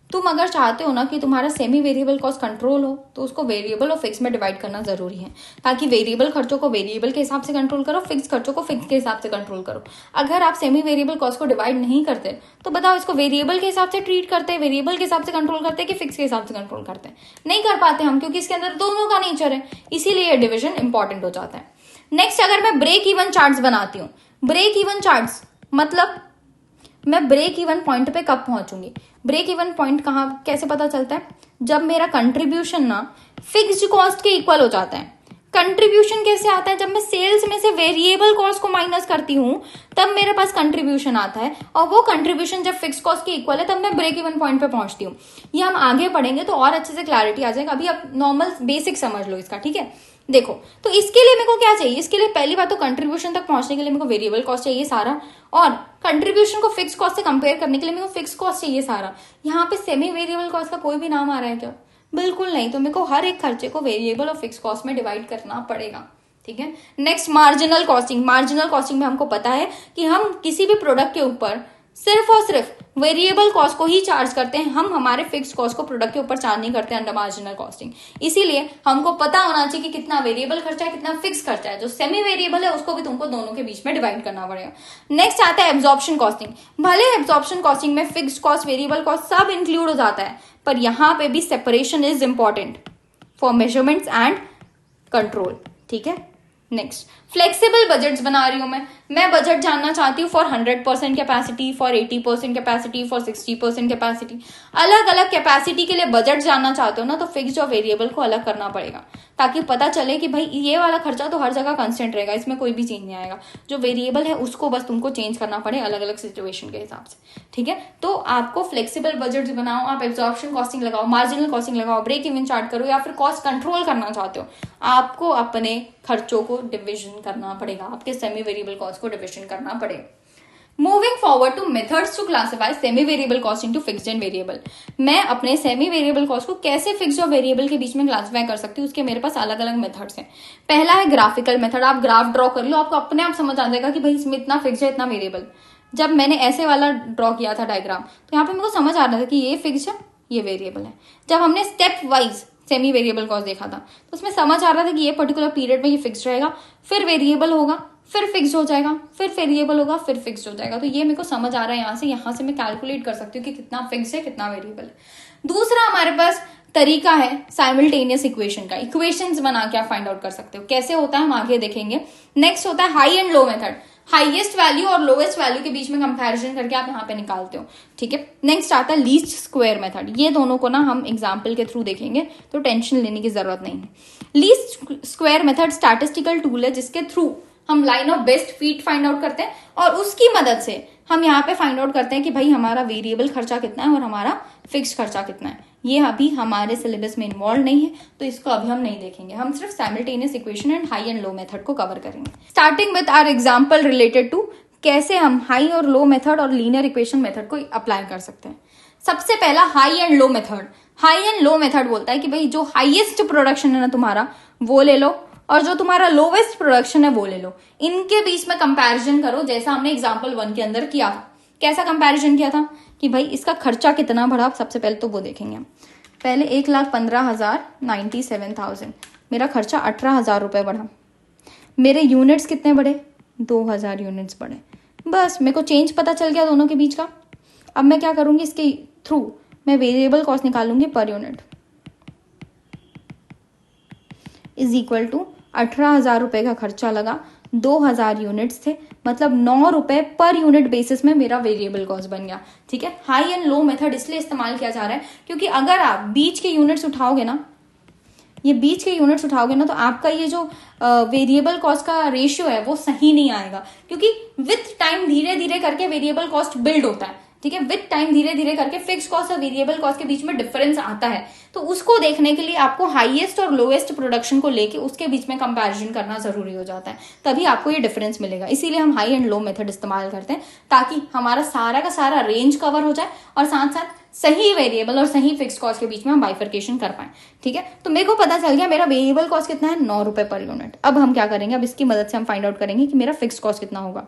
तुम अगर चाहते हो ना कि तुम्हारा सेमी वेरिएबल कॉस्ट कंट्रोल हो तो उसको वेरिएबल और फिक्स में डिवाइड करना जरूरी है, ताकि वेरिएबल खर्चों को वेरिएबल के हिसाब से कंट्रोल करो, फिक्स खर्चों को फिक्स के हिसाब से कंट्रोल करो। अगर आप सेमी वेरिएबल कॉस्ट को डिवाइड नहीं करते तो बताओ इसको वेरिएबल के हिसाब से ट्रीट करते हैं, वेरिएबल के हिसाब से कंट्रोल करते हैं कि फिक्स के हिसाब से कंट्रोल करते हैं? नहीं कर पाते हम, क्योंकि इसके अंदर दोनों का नेचर है। इसीलिए ये डिविजन इंपॉर्टेंट हो जाता है। नेक्स्ट, अगर मैं ब्रेक इवन चार्ट्स बनाती हूँ, ब्रेक इवन चार्ट्स मतलब मैं ब्रेक इवन पॉइंट पे कब पहुंचूंगी? ब्रेक इवन पॉइंट कहाँ कैसे पता चलता है? जब मेरा कंट्रीब्यूशन ना फिक्स्ड कॉस्ट के इक्वल हो जाता है। कंट्रीब्यूशन कैसे आता है? जब मैं सेल्स में से वेरिएबल कॉस्ट को माइनस करती हूं तब मेरे पास कंट्रीब्यूशन आता है, और वो कंट्रीब्यूशन जब फिक्स कॉस्ट के इक्वल है तब मैं ब्रेक इवन पॉइंट पे पहुंचती हूँ। ये हम आगे पढ़ेंगे तो और अच्छे से क्लैरिटी आ जाएगा। अभी आप नॉर्मल बेसिक समझ लो इसका, ठीक है। देखो, तो इसके लिए मेरे को क्या चाहिए? इसके लिए पहली बात तो कंट्रीब्यूशन तक पहुंचने के लिए मेरे को वेरिएबल कॉस्ट चाहिए सारा, और कंट्रीब्यूशन को फिक्स कॉस्ट से कंपेयर करने के लिए मेरे को फिक्स कॉस्ट चाहिए सारा। यहाँ पे सेमी वेरिएबल कॉस्ट का कोई भी नाम आ रहा है क्या? बिल्कुल नहीं। तो मेरे को हर एक खर्चे को वेरिएबल और फिक्स कॉस्ट में डिवाइड करना पड़ेगा, ठीक है। Next, marginal costing. Marginal costing में हमको पता है कि हम किसी भी प्रोडक्ट के ऊपर सिर्फ और सिर्फ वेरिएबल कॉस्ट को ही चार्ज करते हैं, हम हमारे फिक्स कॉस्ट को प्रोडक्ट के ऊपर चार्ज नहीं करते अंडर मार्जिनल कॉस्टिंग। इसीलिए हमको पता होना चाहिए कि कितना वेरिएबल खर्चा है, कितना फिक्स खर्चा है। जो सेमी वेरिएबल है उसको भी तुमको दोनों के बीच में डिवाइड करना पड़ेगा। नेक्स्ट आता है एब्जॉर्प्शन कॉस्टिंग। भले एब्जॉर्प्शन कॉस्टिंग में फिक्स कॉस्ट, वेरिएबल कॉस्ट सब इंक्लूड हो जाता है, पर यहां पे भी separation is important for measurements and control, ठीक है। नेक्स्ट, फ्लेक्सिबल बजट्स बना रही हूं मैं बजट जानना चाहती हूँ for 100% capacity, for 80% capacity, for 60% capacity. अलग अलग कैपेसिटी के लिए बजट जानना चाहते हो ना, तो फिक्स और वेरिएबल को अलग करना पड़ेगा, ताकि पता चले कि भाई ये वाला खर्चा तो हर जगह कांस्टेंट रहेगा, इसमें कोई भी चेंज नहीं आएगा। जो वेरिएबल है उसको बस तुमको चेंज करना पड़े अलग अलग सिचुएशन के हिसाब से, ठीक है। तो आपको फ्लेक्सिबल बजट बनाओ, आप एब्जॉर्प्शन कॉस्टिंग लगाओ, मार्जिनल कॉस्टिंग लगाओ, ब्रेक इवन चार्ट करो, या फिर कॉस्ट कंट्रोल करना चाहते हो, आपको अपने खर्चों को डिविजन करना पड़ेगा, आपके सेमी वेरिएबल कॉस्ट को डिविजन करना पड़ेगा। Moving forward to methods to classify semi variable cost into fixed and variable. मैं अपने सेमी वेरिएबल कॉस्ट को कैसे फिक्स्ड और वेरिएबल के बीच में क्लासिफाई कर सकती हूँ, उसके मेरे पास अलग अलग मेथड्स हैं। पहला है ग्राफिकल मेथड। आप ग्राफ ड्रॉ कर लो, आपको अपने आप समझ आ जाएगा कि भाई इसमें इतना फिक्स्ड है, इतना वेरिएबल। जब मैंने ऐसे वाला ड्रॉ किया था डायग्राम, तो यहाँ पे मेरे को समझ आ रहा था कि ये फिक्स्ड है, ये वेरिएबल है। जब हमने step wise semi variable cost देखा था तो उसमें समझ आ रहा था कि ये पर्टिकुलर पीरियड में ये फिक्स्ड रहेगा, फिर वेरिएबल होगा, फिर फिक्स्ड हो जाएगा, फिर वेरिएबल होगा, फिर फिक्स्ड हो जाएगा। तो ये मेरे को समझ आ रहा है यहाँ से मैं कैलकुलेट कर सकती हूँ कि कितना फिक्स्ड है, कितना वेरिएबल है। दूसरा हमारे पास तरीका है साइमल्टेनियस इक्वेशन का। इक्वेशंस बना के आप फाइंड आउट कर सकते हो। कैसे होता है हम आगे देखेंगे। नेक्स्ट होता है high and low method. Highest value और लोएस्ट वैल्यू के बीच में कंपैरिजन करके आप यहाँ पे निकालते हो, ठीक है। नेक्स्ट आता है लीस्ट स्क्वायर मेथड। ये दोनों को ना हम एग्जाम्पल के थ्रू देखेंगे, तो टेंशन लेने की जरूरत नहीं है। Least square method statistical tool है जिसके थ्रू हम line of best feet find out करते हैं, और उसकी मदद से हम यहाँ पे फाइंड आउट करते हैं कि भाई हमारा वेरिएबल खर्चा कितना है और हमारा फिक्स खर्चा कितना है। ये अभी हमारे सिलेबस में इन्वॉल्व नहीं है, तो इसको अभी हम नहीं देखेंगे। हम सिर्फ simultaneous equation and high and low method को कवर करेंगे। Starting with our example related to कैसे हम हाई और लो मेथड और लीनियर इक्वेशन मेथड को अप्लाई कर सकते हैं। सबसे पहला high and low method. High and low method बोलता है कि भाई जो हाईएस्ट प्रोडक्शन है ना तुम्हारा, वो ले लो, और जो तुम्हारा लोवेस्ट प्रोडक्शन है वो ले लो। इनके बीच में कंपैरिजन करो, जैसा हमने एग्जांपल 1 के अंदर किया था। कैसा कंपैरिजन किया था कि भाई इसका खर्चा कितना बढ़ा। सबसे पहले तो वो देखेंगे हम। पहले 1,15,97,000 मेरा खर्चा 18,000 रुपए बढ़ा। मेरे यूनिट्स कितने बढ़े? 2,000 यूनिट्स बढ़े। बस मेरे को चेंज पता चल गया दोनों के बीच का। अब मैं क्या करूंगी, इसके थ्रू मैं variable cost निकालूंगी per unit is equal to 18,000 रुपए का खर्चा लगा, 2,000 यूनिट्स थे, मतलब 9 रुपए पर यूनिट बेसिस में मेरा वेरिएबल कॉस्ट बन गया, ठीक है। हाई एंड लो मेथड इसलिए इस्तेमाल किया जा रहा है क्योंकि अगर आप बीच के यूनिट्स उठाओगे ना, ये बीच के यूनिट्स उठाओगे ना, तो आपका ये जो वेरिएबल कॉस्ट का रेशियो है वो सही नहीं आएगा, क्योंकि विथ टाइम धीरे धीरे करके वेरिएबल कॉस्ट बिल्ड होता है, ठीक है। विथ टाइम धीरे धीरे करके फिक्स कॉस्ट और वेरिएबल कॉस्ट के बीच में डिफरेंस आता है। तो उसको देखने के लिए आपको हाईएस्ट और लोएस्ट प्रोडक्शन को लेके उसके बीच में कंपैरिजन करना जरूरी हो जाता है, तभी आपको ये डिफरेंस मिलेगा। इसीलिए हम हाई एंड लो मेथड इस्तेमाल करते हैं, ताकि हमारा सारा का सारा रेंज कवर हो जाए और साथ साथ सही वेरिएबल और सही फिक्स कॉस्ट के बीच में हम बाइफर्केशन कर पाए, ठीक है। तो मेरे को पता चल गया मेरा वेरिएबल कॉस्ट कितना है, 9 रुपए पर यूनिट। अब हम क्या करेंगे, अब इसकी मदद से हम फाइंड आउट करेंगे कि मेरा फिक्स कॉस्ट कितना होगा।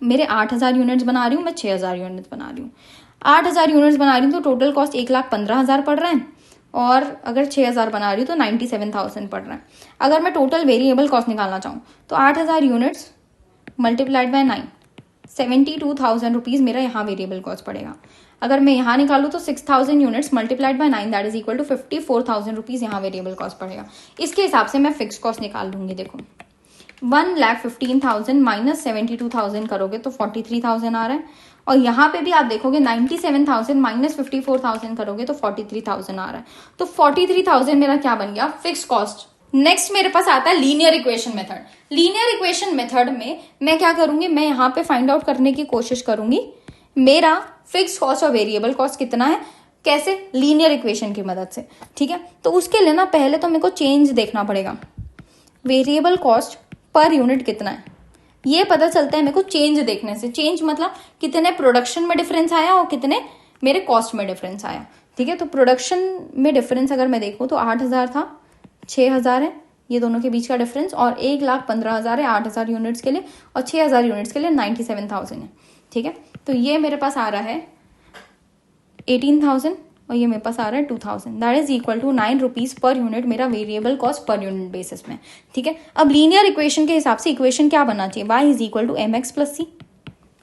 मेरे 8,000 यूनिट्स बना रही हूँ, मैं 6,000 यूनिट्स बना रही हूँ। 8,000 यूनिट्स बना रही हूँ तो टोटल कॉस्ट 1,15,000 पड़ रहा है, और अगर 6,000 बना रही हूँ तो 97,000 पड़ रहा है। अगर मैं टोटल वेरिएबल कॉस्ट निकालना चाहूँ तो 8,000 यूनिट्स मल्टीप्लाइड बाय 9, 72,000 रुपीज मेरा यहाँ वेरिएबल कॉस्ट पड़ेगा। अगर मैं यहाँ निकालू तो 6,000 units multiplied by 9 that is equal to 54,000 rupees यहाँ वेरिएबल कॉस्ट पड़ेगा। इसके हिसाब से मैं फिक्स कॉस्ट निकाल लूंगी। देखो 1,15,000 माइनस 72,000 करोगे तो 43,000 आ रहा है, और यहाँ पे भी आप देखोगे 97,000 माइनस 54,000 करोगे तो 43,000 आ रहा है। तो 43,000 मेरा क्या बन गया, फिक्स कॉस्ट नेक्स्ट मेरे पास आता है linear equation method. Linear equation method में मैं क्या करूंगी, मैं यहाँ पे फाइंड आउट करने की कोशिश करूंगी मेरा फिक्स कॉस्ट और वेरिएबल कॉस्ट कितना है, कैसे, लीनियर इक्वेशन की मदद से। ठीक है, तो उसके लिए ना पहले तो मेरे को चेंज देखना पड़ेगा, वेरिएबल कॉस्ट पर यूनिट कितना है, ये पता चलता है मेरे को चेंज देखने से। चेंज मतलब कितने प्रोडक्शन में डिफरेंस आया और कितने मेरे कॉस्ट में डिफरेंस आया। ठीक है, तो प्रोडक्शन में डिफरेंस अगर मैं देखूं तो 8,000 था, 6,000 है, ये दोनों के बीच का डिफरेंस, और 1,15,000 है 8,000 यूनिट्स के लिए, और 6,000 यूनिट्स के लिए 97,000 है। ठीक है, तो ये मेरे पास आ रहा है 18,000 और ये मेरे पास आ रहा है 2,000। That is equal to 9 rupees per unit मेरा variable cost per unit basis में। ठीक है, अब लीनियर इक्वेशन के हिसाब से इक्वेशन क्या बनना चाहिए, y is equal to M X plus C,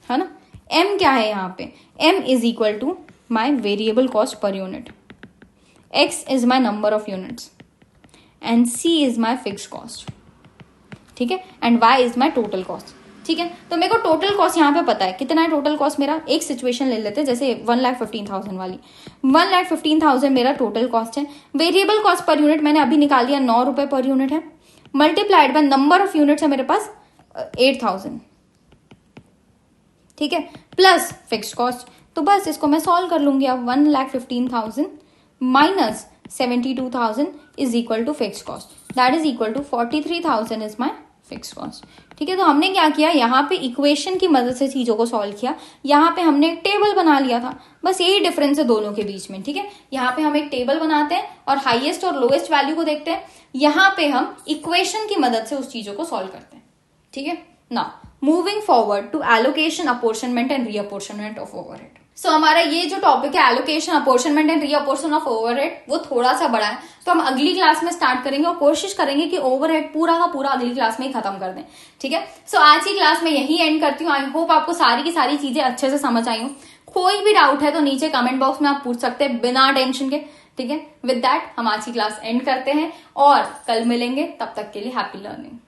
है ना। m क्या है यहाँ पे, m is equal to my variable cost per unit, x is my number of units and c is my fix cost. ठीक है, and y is my total cost. ठीक है, तो मेरे को टोटल कॉस्ट यहाँ पे पता है कितना है टोटल कॉस्ट मेरा। एक सिचुएशन ले लेते हैं जैसे 1,15,000 वाली, 1,15,000 मेरा टोटल कॉस्ट है। वेरिएबल कॉस्ट पर यूनिट मैंने अभी निकाल दिया 9 रुपए पर यूनिट है, multiplied by number of units है मेरे पास 8,000। ठीक है, प्लस फिक्स्ड कॉस्ट, तो बस इसको मैं सॉल्व कर लूंगी अब। 1,15,000 minus 72,000 is equal to fixed cost, that is equal to 43,000 is my fix cost. ठीक है, तो हमने क्या किया, यहाँ पे इक्वेशन की मदद से चीजों को सॉल्व किया, यहाँ पे हमने एक टेबल बना लिया था, बस यही डिफरेंस है दोनों के बीच में। ठीक है, यहाँ पे हम एक टेबल बनाते हैं और हाईएस्ट और लोएस्ट वैल्यू को देखते हैं, यहाँ पे हम इक्वेशन की मदद से उस चीजों को सॉल्व करते हैं। ठीक है, now moving forward to allocation, apportionment and reapportionment of overhead. So हमारा ये जो टॉपिक है allocation, apportionment and reapportion of overhead, वो थोड़ा सा बड़ा है, तो हम अगली क्लास में स्टार्ट करेंगे और कोशिश करेंगे कि ओवरहेड पूरा का पूरा अगली क्लास में ही खत्म कर दें। ठीक है, सो आज की क्लास में यही एंड करती हूँ। आई होप आपको सारी की सारी चीजें अच्छे से समझ आई हूँ। कोई भी डाउट है तो नीचे कमेंट बॉक्स में आप पूछ सकते हैं बिना टेंशन के। ठीक है, विद दैट हम आज की क्लास एंड करते हैं और कल मिलेंगे, तब तक के लिए हैप्पी लर्निंग।